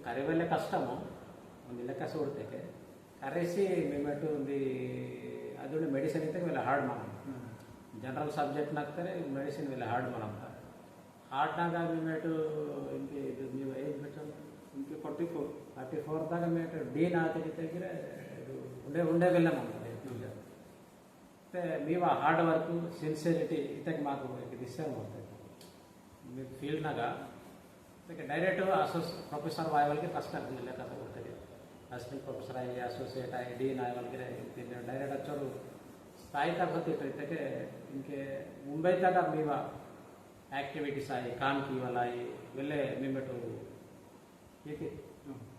ಕರಿವೆಲೆ ಕಷ್ಟಮು ಒಂದು ಲೆಕ್ಕ ಸೋಡ್ತೇಕೆ ಕರೆಸಿ ಮೇಮೆಟು ಒಂದು ಅದೊಂದು ಮೆಡಿಸಿನ್ ಇತ್ತೆ ಮೇಲೆ ಹಾರ್ಡ್ ಮಾಡೋಣ ಜನರಲ್ ಸಬ್ಜೆಕ್ಟ್ ನಾಗ್ತಾರೆ ಮೆಡಿಸಿನ್ ಮೇಲೆ ಹಾರ್ಡ್ ಮಾಡೋಣ ಹಾರ್ಡ್ನಾಗ ಮೇಮೆಟು ಇಂಕೆ ಇದು ನೀವು ಏಜ್ ಬೆಟ್ಟು इनके 44 ದಾಗ ಮೇಟು ಡೀನ್ ಆತಕ್ಕೆ ತೆಗಿರೆ ಇದು ಉಂಡೆ ಬೆಲ್ಲ ಮಾಡ್ತಾರೆ ಮತ್ತೆ ನೀವು ಹಾರ್ಡ್ ವರ್ಕ್ ಸಿನ್ಸಿಯರಿಟಿ ಇದಕ್ಕೆ ಮಾತು ಡಿಸ್ಟರ್ಬ್ ಮಾಡ್ತಾರೆ ನೀವು ಫೀಲ್ಡ್ನಾಗ ಅದಕ್ಕೆ ಡೈರೆಕ್ಟ್ ಪ್ರೊಫೆಸರ್ ಆಯ್ವಲ್ಗೆ ಫಸ್ಟ್ ಆಗ್ತದೆ ಲೆಕ್ಕ ತಗೊಳ್ತಾರೆ ಅಸಿಸ್ಟೆಂಟ್ ಪ್ರೊಫೆಸರ್ ಆಗಿ ಅಸೋಸಿಯೇಟ್ ಆಗಿ ಡೀನ್ ಆಯ್ವಲ್ಗೆ ಡೈರೆಕ್ಟ್ ಹಚ್ಚೋರು ಸ್ಥಾಯಿ ತಗ होते ಇದಕ್ಕೆ इनके मुंबई तक मीवा एक्टिविटीज आई काम की वाला आई वेले मेमेटो ये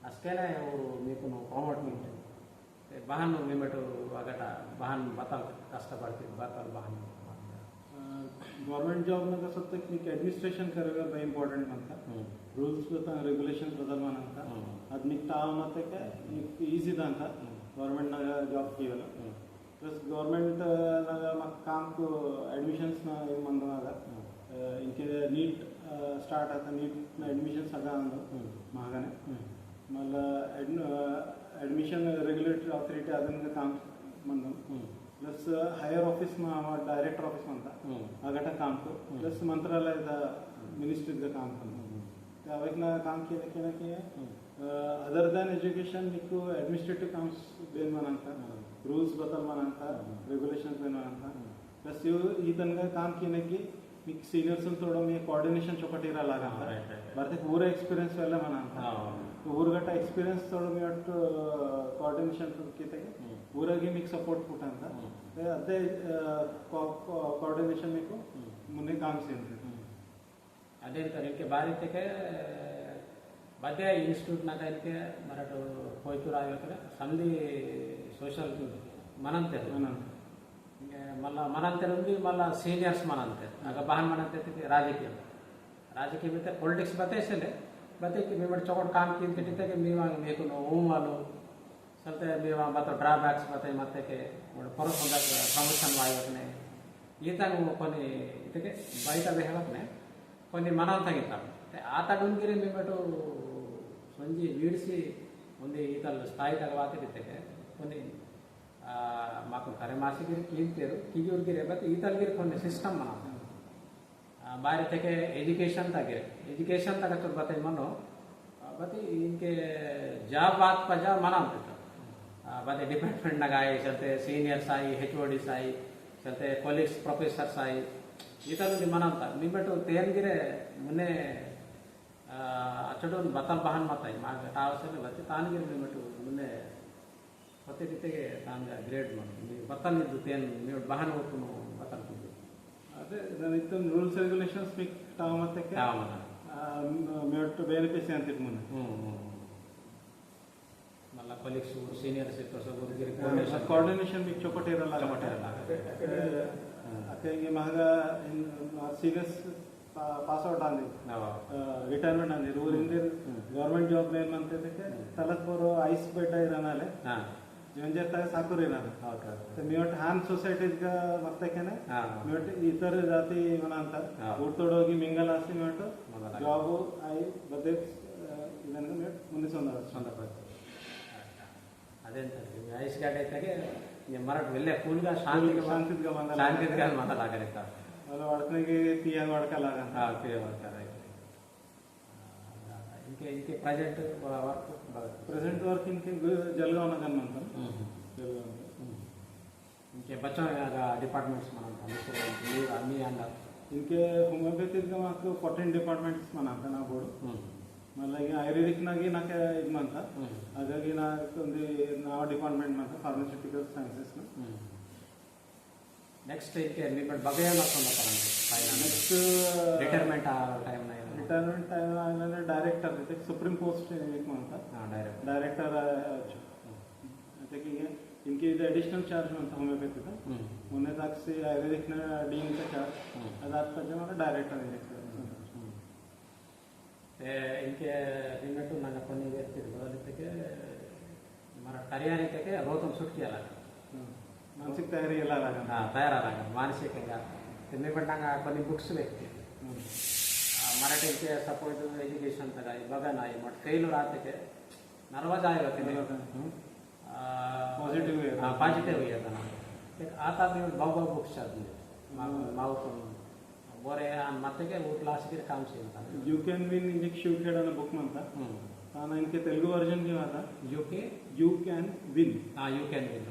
ಅಷ್ಟೇನೆ ಅವರು మీకు ಪ್ರಮೋಟ್ ಮಾಡ್ತಾರೆ वाहन मेमेटो अगट वाहन बतल कष्टपड़ती बतल वाहन गवर्नमेंट जॉब में कसं होतं की ॲडमिनिस्ट्रेशन करायला बाई इम्पॉर्टंट म्हणतात रूल्स बता रेग्युलेशन बदल म्हणतात ಅದು ನಿಕ್ ತಾವ ಮತ್ತೆ ಈಸಿ ಅಂತ गवर्नमेंट ना जॉब केवला प्लस गवर्नमेंट ना काम को एडमिशन्स ना मंदनागा इनके नीट स्टार्ट आता नीट ना एडमिशन सगळं अंदर महागाने मला ॲडमिशन रेग्युलेटरी ऑथॉरिटी ಅದನ್ನ काम म्हणून प्लस हायर ऑफिस में डायरेक्टर ऑफिस म्हणता आगटा काम को प्लस मंत्रालयाचा मिनिस्ट्रीचं काम करतो त्यावेळेला काम केलं की अदर दॅन एज्युकेशन మీకు ॲडमिनिस्ट्रेटिव्ह काम्स बेन म्हणता रूल्स बदल म्हणता रेग्युलेशन्स बेन म्हणता प्लस ಈ ತನಕ काम केलं की మీకు సీనియర్స్ తోడ మీ కోఆర్డినేషన్ చొకటి ఇరాలాగా ಬರ್ತೆ ಪೂರ ಎಕ್ಸ್ಪೀರಿಯನ್ಸ್ ಎಲ್ಲ म्हणता ಊರ್ಗಟ್ಟ ಎಕ್ಸ್ಪೀರಿಯನ್ಸ್ ತೋಡ మీ ಒಟ್ಟು ಕೋಆರ್ಡಿನೇಷನ್ ಕಿತೆಗೆ ಊರಾಗಿ మీకు ಸಪೋರ್ಟ್ ಕೊಟ್ಟಂತ ಅದೇ ಕೋಆರ್ಡಿನೇಷನ್ మీకు ಮುಂದೆ काम ಸೇರುತ್ತೆ ಅದೇ ಇनके ಬಾರಿ ತೆಗೆ ಬದ್ಯ ಇನ್ಸ್ಟಿಟ್ಯೂಟ್ ನಾಗ ಇनके ಮರಾಠ ಕೊಯ್ತೂರು ಆಗಬೇಕಂದ್ರೆ ಸಂಧಿ ಸೋಷಲ್ ಮನಂತೆ ಮಲ್ಲ ಮನಂತೆ ఉంది మళ్ళా సీనియర్స్ మనంతే आग बहान मनाते राजकीय में पॉलिटिक्स बते कि मेमट चौकट काम की मेको ओम वालो चलते मेवा बता ड्राब्याक्स बता ಮತ್ತೆ परस प्रमोशन वायने ಈತ కొన్ని ಇದಕ್ಕೆ ಬೈತ ಹೇಳಕ್ನೆ కొన్ని ಮನಂತಾಗಿರ್ತಾವೆ ಆತಡುನ್ಗಿರಿ ಮೇಮಟು ಸಂಜಿ ವೀಡಿಸಿ ಒಂದು ಈತಲ್ ಸ್ಥಾಯಿ ತಗವಾತಿರ್ತಕ್ಕೆ కొన్ని మాకు కరెమాసిగిరి కీంతేరు కిగిరిగిరి బట్ ఈతల్గిరి కొన్ని ಸಿಸ್ಟಮ್ మనం बाहर থেকে एजुकेशन तक तो बताइए मनो बता इनके जॉब बात पर जा मना बता डिपार्टमेंट नगाए चलते सीनियर्स आई HODs आई चलते कॉलेज प्रोफेसर्स आई इतना मना निबट तेनगिरे मुन्ने अचड़ बतल बहन मत टावसे बच्चे तानगिरी निबट मुन्ने पते रीतिಗೆ तान ग्रेड बतल तेन बहन होती बतल ಅದೇ ನನಗೆ ರೂಲ್ಸ್ ರೆಗ್ಯುಲೇಷನ್ಸ್ మీకు ತಾವ ಮತ್ತೆ ಮೇಟ್ ಬೇರೆ ಪೇಸೆ ಅಂತಿತ್ತು ಮುಂದೆ ಮಲ್ಲ ಕೊಲೀಗ್ಸ್ ಸೀನಿಯರ್ಸ್ ಇತ್ತು ಸೊ ಗುರುಗಿರಿ ಕೋಆರ್ಡಿನೇಷನ್ మీకు ಚೊಕಟೆ ಇರಲ್ಲ ಅಕ್ಕೆ ಮಗ ಸೀರಿಯಸ್ ಪಾಸ್ ಔಟ್ ಆಂದಿ ರಿಟೈರ್ಮೆಂಟ್ ಆಂದಿ ಊರಿಂದ ಗವರ್ನಮೆಂಟ್ ಜಾಬ್ ಏನು ಅಂತದಕ್ಕೆ ತಲತ್ಪುರ ಐಸ್ ಬೆಟ್ಟ ಇರನಾಲೆ जेवण साकूर येणार मी वाटतं हान सोसायटीचा बघताय मी वाटतं इतर जाती म्हणतात ಊಟೋಡೋಗಿ ಮಿಂಗಲ್ ಆಸ್ತಿ मी वाटतं ಜಾಬ್ आई बदेच ಇದನ್ನ ಮುಂದೆ ಸಂದರ್ಭ ಅದೇಂತ ಐಸ್ ಗಾಡಿ ಐತಾಗೆ ಮರಾಠ వెళ్ళే ಕೂಲ್గా ಶಾಂತಿగా ಮಾತಾಡಲಾಗರಿತ मला वाडकनेಗೆ पिया वाडकालागा पिया वाडकाला इनके प्रेजेंट वर्क इनके जलगाव नगर म्हणतात इनके बच्चों डिपार्टमेंट्स अन्नी अన్నారు इनके होमिओपॅथीಗೆ माకు 14 ಡಿಪಾರ್ಟ್ಮೆಂಟ್ಸ್ म्हणतात ना बोर्ड मला ಈಗ ಆಯುರ್ವೇದಿಕ್ ನಾಗಿ ನಾಕೆ ಇದು म्हणतात ಹಾಗಾಗಿ ನಾಕೆ ಒಂದು ನಾವು ಡಿಪಾರ್ಟ್ಮೆಂಟ್ म्हणतात ಫಾರ್ಮಾಸ್ಯೂಟಿಕಲ್ ಸೈನ್ಸಸ್ ನೆಕ್ಸ್ಟ್ ಇದಕ್ಕೆ ನಿಮ್ಮಟ್ ಬಗೆಯ next retirement time retirement time director supreme post एक म्हणतात डायरेक्टर इनके ಇದು ಅಡಿಷನಲ್ ಚಾರ್ಜ್ ಅಂತ ಹೋಮಿಯೋಪॅಥीचा ಮೊನ್ನೆ ತಾಕ್ಸಿ ಆಯುರ್ವೇದಿಕ್ನ ಡೀನ್चा ಚಾರ್ಜ್ ಅದಾದ ತಕ್ಷಣ ಡೈರೆಕ್ಟರ್ इनके रिमेटू ನನ್ನ ಕೊನೆಗೆ ಇರ್ತಿರ್ಬೋದಕ್ಕೆ ಮರ ಕಾರ್ಯಾನಿಕಕ್ಕೆ ರೋತಂ ಸುಟ್ಟಿ ಅಲ್ಲ मानसिक तयारी ಎಲ್ಲ ತಯಾರಾಗ ಮಾನಸಿಕಂಗ तुम्ही म्हणता कोणी बुक्स भेटते मराठीचे सपोज एज्युकेशनचं काय बघा नाही मग फेल राहते ते नर्वस आहे का पॉझिटिव्ह येतं ना आता मी भाऊ बुक्स चदिवे माऊ बरे ಮತ್ತೆ क्लास काम यू कैन विन इंजे शिवखेड अने बुक म्हणता इनके तेलुगु वर्जन घेऊ आता यू कैन विन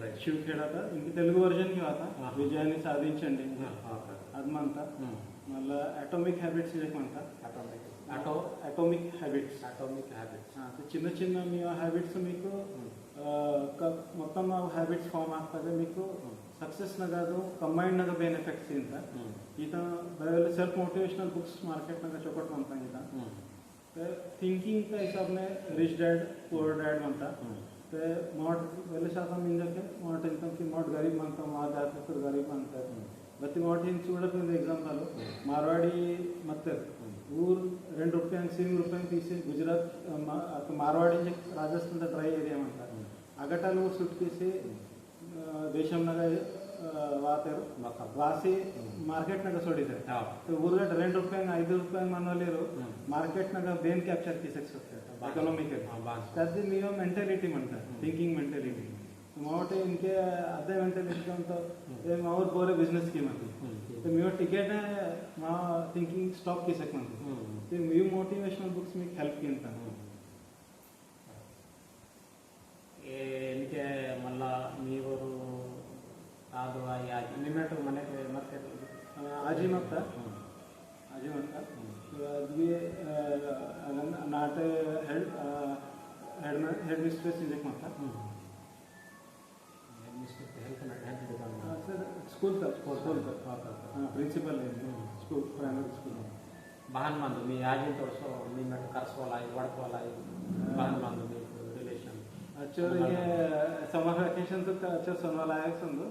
राइट शिवखेड आता इनके तेलुगु वर्जन घेऊ आता विजयाने साधिंचंడి అది म्हणता मला ॲटॉमिक हॅबिट्स एक म्हणता ॲटॉमिक हॅबिट्स చిన్న చిన్న మీ హ్యాబిట్స్ మీకు మొత్తం హ్యాబిట్స్ ఫామ్ ಆಗ್ತದೆ మీకు सक्सेस नगादो कंबाइंड नगा बेन एफेक्ट्स इंत इता बरेले सेल्फ मोटिवेशनल बुक्स मार्केट नगा चोकट म्हणता इता ते थिंकिंग का हिसाब ने रिच डैड पुअर डैड म्हणता ते मोट वेले शाखा मिंजके मोट इनकम की मोट गरीब म्हणता मा जाते फिर गरीब म्हणता बत्ती मोट इन चूडक एग्जांपल मारवाड़ी ಮತ್ತೆ ಊರ್ 2 ರೂಪಾಯಿ 3 ರೂಪಾಯಿ తీసి గుజరాత్ मारवाड़ी राजस्थान ड्राई एरिया म्हणता अगटाल सुटकेसी देशमनाग वातेರು वासी मार्केटनाग सोडिದ್ದಾರೆ ಊರ್ಗಟ್ಟ 2 ರೂಪಾಯಿ 5 ರೂಪಾಯಿ मनोलेರು मार्केटनाग बेन कॅप्चर किसक शकते इकॉनॉमिकल त्याची नियम मेंटॅलिटी म्हणतात थिंकिंग मेंटॅलिटी मोठे इनके अदे मेंटॅलिटी ಅಂತ ಅವ್ರ ಬೋರೆ बिझनेस की म्हणते तर मी टिकेट मा थिंकिंग स्टॉप किसक म्हणते ते मी मोटिवेशनल बुक्स मी हेल्प किंता इनके मल्ला मीवरू आदो आजी निमेटು ಮನೆಗೆ ಮತ್ತೆ आजी मत्ता अद्वी नाटे हेड मिस्ट्रेस इंजेक मत्ता school principal school primary school बहान मानदो मी आजी तोड़सो मी मेट करसवाला वड़कवाला बहान मानदो मी रिलेशन अच्छा ये समर वेकेशन तो अच्छा सोनवाला है समझो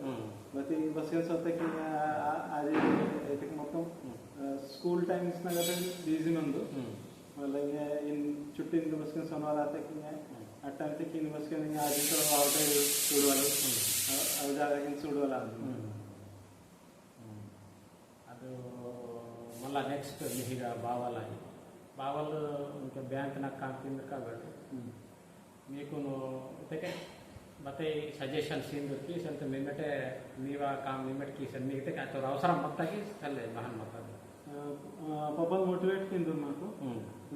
बती बस के सोते कि आज एक मतलब स्कूल टाइम्स ना गते बिजी मंदो मतलब ये इन छुट्टी इन बस के सोनवाला आते कि अट्टा ते कि बस के नहीं आज तो आउट है सुडवाला अब जागा कि सुडवाला ಅದು मला नेक्स्ट ಈಗ ಬಾವಲ ಬಾವಲ್ उनके बैंक ना काम किंद का बैठो मीकुनु तके ಮತ್ತೆ ಸಜೆಷನ್ ಸೀನ್ ದೊರಕಿ ಸಂತ ಮಿಮೆಟೆ ನೀವಾ ಕಾಮ್ ಮಿಮೆಟ್ ಕಿ ಸನ್ ಮಿಗತೆ का तो ಅವಸರ ಮತ್ತಾಗಿ ಚಲ್ಲೆ ಬಹನ್ ಮತ್ತಾಗಿ ಪಪ್ಪ ಮೋಟಿವೇಟ್ ಕಿಂದು ಮಾತು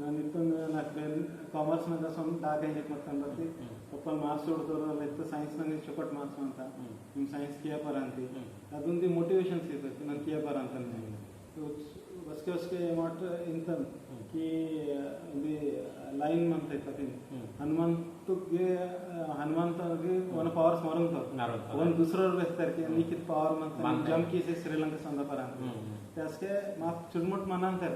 ನಾನು ಇತ್ತಂಗ ನಾಕ್ ಬೆನ್ ಕಾಮರ್ಸ್ ನಗ ಸಂ ದಾಗೆ ಹೇಕ್ ಮತ್ತಂದತಿ ಪಪ್ಪ ಮಾರ್ಕ್ಸ್ ಹೊಡದರ ಲೆತ್ತ ಸೈನ್ಸ್ ನಂಗೆ ಚೊಕಟ್ ಮಾರ್ಕ್ಸ್ ಅಂತ ನಿಮ್ ಸೈನ್ಸ್ ಕಿಯ ಪರಂತಿ ಅದೊಂದು ಮೋಟಿವೇಶನ್ ಸಿಗುತ್ತೆ ನಾನು ಕಿಯ ಪರಂತ उसके माट इंत की ఇది లైన్ మంత ఇతతి हनुमंतुगे हनुमंतगे वन पावर स्मरण वन दूसरा रहतर के नी कित पावर मंत जम की से श्रीलंका संदा परान त्यासके मा चुरमुट मनांतर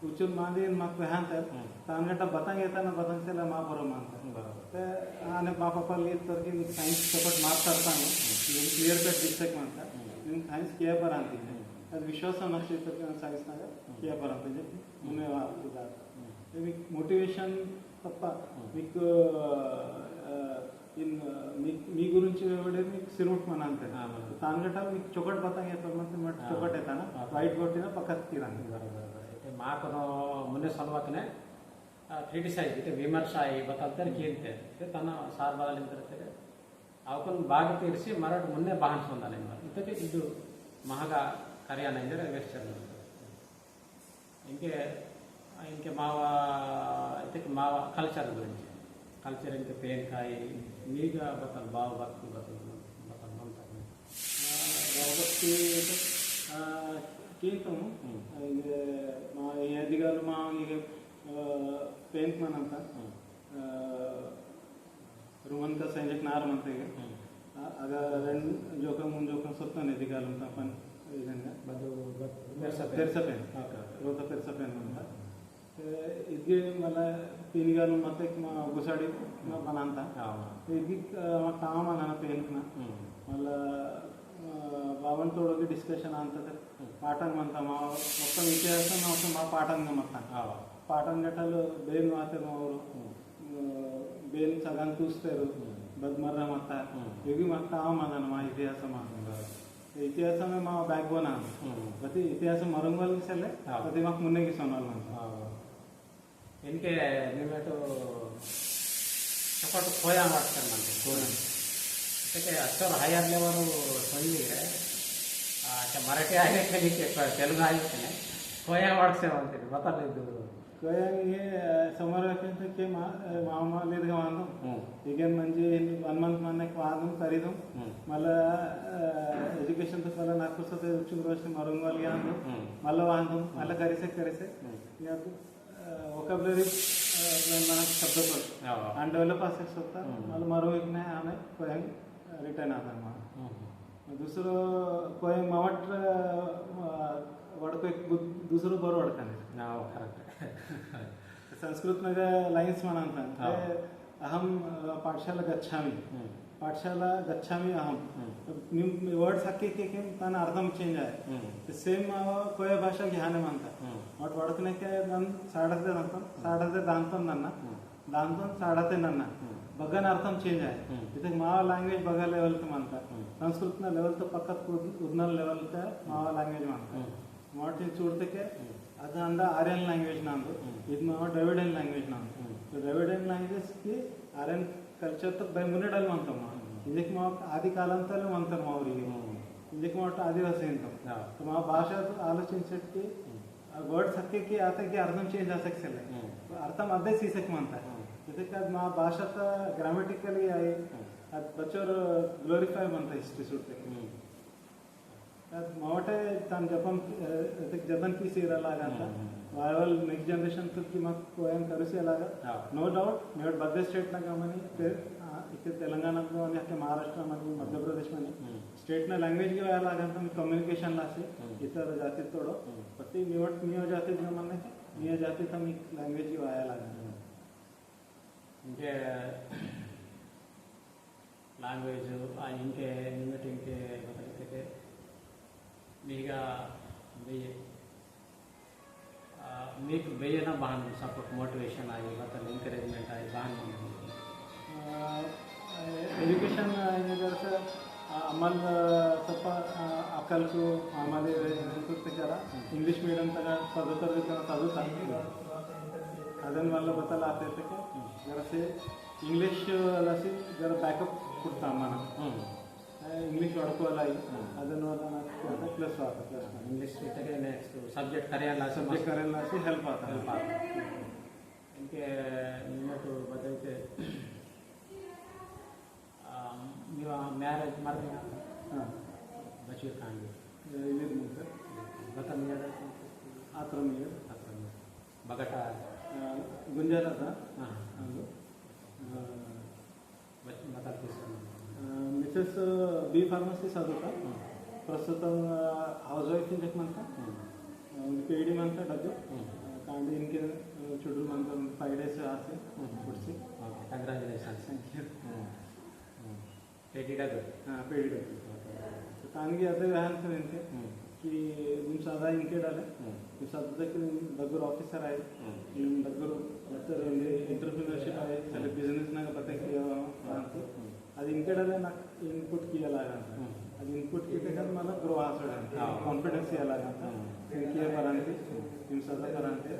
उचुल मांदी मा पहांतर तानगटा बतांग येताना बतांग सेला मा बरो मानता ते आने मा पापा लेत तर की साइंस सपोर्ट मार्क करता क्लियर कट दिसक मानता इन साइंस किया परांती ಅದು ವಿಶ್ವಾಸ ನಕ್ಷತ್ರ ಸಾಗಿಸಿದಾಗ ಕಿಯಾ ಬರಂತೆ ಮುನ್ನೆ మోటివేషన్ తప్ప మీకు इन मी गुरुंची वेळे मी सिरमुट म्हणा अंतर तांगटा मी चोकट बतांग येतो म्हणजे मग चोकट येता ना वाईट गोष्टीना पकत किरांग बरोबर माकनो मुने सलवाकने क्रिटिसाइज इते विमर्श आई बतातर कींते ते तना सार बदलिंतरते ಅವಕನ್ ಭಾಗ ತೀರಿಸಿ ಮರಾಠ ಮುನ್ನೆ ಬಾಹನ್ ಸಂದಾನೆ ಇತಕ್ಕೆ ಇದು ಮಹಾಗ ಕಾರ್ಯಾನ ಇಂದರೆ ವೆಸ್ಟರ್ನ್ ఇంకే ఇంకే మావ ఇతకి మావ కల్చర్ గురించి కల్చర్ ఇంకే పేన్ కాయి మీగా బతల్ బావ బతల్ బతల్ బతల్ మంత రాబట్టి कींतु మా ఎదిగాలు మా ಈಗ ಪೇಂಟ್ ಮನ್ ಅಂತ रुमन का संजय नार म्हणते अगर रन जोखम मुन जोखम स्वतः ने दिगाल म्हणता पण इदंगा बदो पेरसपेन रोता पेरसपेन म्हणता इदगे मला तीन गाल ಮತ್ತೆ गुसाडी बनांता इदगी काम मना पेंट ना मला बावन तोडोगे डिस्कशन ಅಂತ पाठन म्हणता मा మొత్తం ఇతిహాసం మొత్తం మా పాఠంగా మొత్తం పాఠం గట్టలు ಬೇನ್ ಮಾತೇನೋ ಅವರು ಬೇನ್ ಸಗನ್ ತೂಸ್ತಾರು ಬದ್ಮರ್ರ ಮತ್ತ ಯೋಗಿ ಮತ್ತ ಅವ ಮದನ ಮಾ ಇತಿಹಾಸ ಮಾತಂಗ इतिहास में माँ बैकबोन आहे प्रति इतिहास मरंगवाल विसरले प्रति माक मुन्ने की सोनाल इनके निमेटो सपोर्ट खोया ಮಾಡ್ತಾರೆ ನಂತೆ ಕೋನ ಅದಕ್ಕೆ ಅಷ್ಟರ ಹೈಯರ್ ಲೆವೆಲ್ ಬಂದಿದೆ अच्छा मराठी आहे की तेलुगु आहे की नाही खोया ಮಾಡ್ಸೇವೆ ಅಂತೀರಿ ಗೊತ್ತಾಗ್ಲಿದ್ದು खोया हे समोर के मामा लेदगा वांदो ಈಗೇನ್ ಮಂಜಿ 1 ಮಂತ್ ಮನೆಕ್ ವಾದಂ ಕರಿದಂ ಮಲ್ಲ ಎಜುಕೇಶನ್ तो मला नागपूरचं ते उच्च वर्ष मरंगवाल यांदो मला वांदम मला करिसे या वोकॅब्युलरी मला शब्दकोश आणि डेव्हलप असेल होता मला मरो एक नाही आम्ही कोयंग रिटर्न आता मग दुसरं कोयंग मावट वडको एक दुसरं बरं वडकाने संस्कृत मध्ये लाईन्स म्हणतात अहम पाठशाला गच्छामी अहम वर्ड्स हक्की के ताना अर्थम चेंज आहे सेम कोय भाषा घ्याने म्हणतात वाट वडकने के नन साडते नंतर साडते दांतन नन्ना दांतन साडते नन्ना बघन अर्थम चेंज आहे इथे मावा लँग्वेज बघा लेवल ते म्हणतात संस्कृतना लेवल तर पक्कत उदनल लेवल ते मावा लँग्वेज म्हणतात मावटी चूडते के ಅದು ಅಂದ ಆರ್ಯನ್ ಲ್ಯಾಂಗ್ವೇಜ್ ನಂದು ಇದು ನಾವು ಡ್ರಾವಿಡಿಯನ್ ಲ್ಯಾಂಗ್ವೇಜ್ ನಂದು ಡ್ರಾವಿಡಿಯನ್ ಲ್ಯಾಂಗ್ವೇಜ್ కి ಆರ್ಯನ್ ಕಲ್ಚರ್ ತ ಬೈ ಮುನ್ನಡಲ್ ಮಂತಮ್ಮ ಇದಕ್ಕೆ ನಾವು ಆದಿ ಕಾಲಾಂತರೇ ಮಂತಮ್ಮ ಅವರಿಗೆ ಇದಕ್ಕೆ ನಾವು ಆದಿವಾಸಿ ಅಂತ మా భాష ఆలోచించేకి ವರ್ಡ್ಸ್ ಹಕ್ಕಿ ಆತಕ್ಕೆ ಅರ್ಥం ಚೇಂಜ್ ಆಸಕ್ಸಲ್ಲ ಅರ್ಥಂ ಅದೇ ಸೀಸಕ್ ಮಂತ ಇದಕ್ಕೆ మా ಭಾಷಾತ ಗ್ರಾಮ್ಯಾಟಿಕಲಿ ಆಯಿ ಅದು ಬಚ್ಚೋರು ಗ್ಲೋರಿಫೈ ಮಂತ ಹಿಸ್ಟ್ರಿ ಸುಟ್ಟಿ मावटे तान जपन की सीरा लागा था वायवल नेक्स्ट जनरेशन तक की मग कोयम करूसी लागा नो डाउट मेवट बद्दे स्टेट ना गमनी फिर इथे तेलंगाना में आणि आपल्या महाराष्ट्र मध्ये मध्य प्रदेश मध्ये स्टेट ना लँग्वेज की वाया लागा तर कम्युनिकेशन लासे इतर जाती तोडो पत्ती मेवट नियो जाती जमाने नियो जाती तर मी लँग्वेज की वाया लागा इंके लँग्वेज इंके निमेट इंके बताते मीगा बेये మీకు बेयना बहान सपोर्ट मोटिवेशन आहे बतल एनकरेजमेंट आहे बहान एजुकेशन जरासं आम्हाला ಸ್ವಲ್ಪ ಅಕ್ಕಲ್ಕು ಆಮೇಲೆ ಕರ ಇಂಗ್ಲಿಷ್ ಮೀಡಿಯಂ ತಗ ಪದತರ ಚದುತಾ ಅದನ್ನ मला बताला आता येते की जरासे इंग्लिश लासी जरा बॅकअप ಕೊಡ್ತಾ ಅಮ್ಮನ इंग्लिश वाढकोला ಅದನ್ನು ನಾನು ಪ್ಲಸ್ ಆಗುತ್ತೆ इंग्लिश ಇತಗೆ ನೆಕ್ಸ್ಟ್ ಸಬ್ಜೆಕ್ಟ್ ಕರೆಯಲ್ಲ ಹೆಲ್ಪ್ ಆಗುತ್ತೆ इनके ನಿಮ್ಮದು ಬದಲಿಗೆ ನೀವು ಮ್ಯಾರೇಜ್ ಮಾಡ್ತೀರಾ बच्चे खाएंगे ये मुझे बता मेरा आत्रमीय बगटा गुंजारा था हाँ बता मिसेस बी फार्मसी చదువుతా ప్రస్తుతం హౌస్ వైఫ్ చెక్ మంతా పేడి మంతా డబ్బు కాండి ఇన్కే చుట్టూ మంతా 5 days ఆసే కుర్సి కంగ్రాచులేషన్స్ ಥ್ಯಾಂಕ್ ಯು पेडी डब्बे हां पेडी डब्बे तानगी अदे व्यान से इनके कि तुम सादा इनके डाले तुम सादा तक दग्गर ऑफिसर आए इन दग्गर मतलब एंटरप्रेन्योरशिप आए चले बिजनेस ना पता किया तो అది इनके डाले ना इनपुट किया लगा అది इनपुट किए kan मला ग्रो आसोड कॉन्फिडेंस किया लगा इनके परांते तुम सादा परांते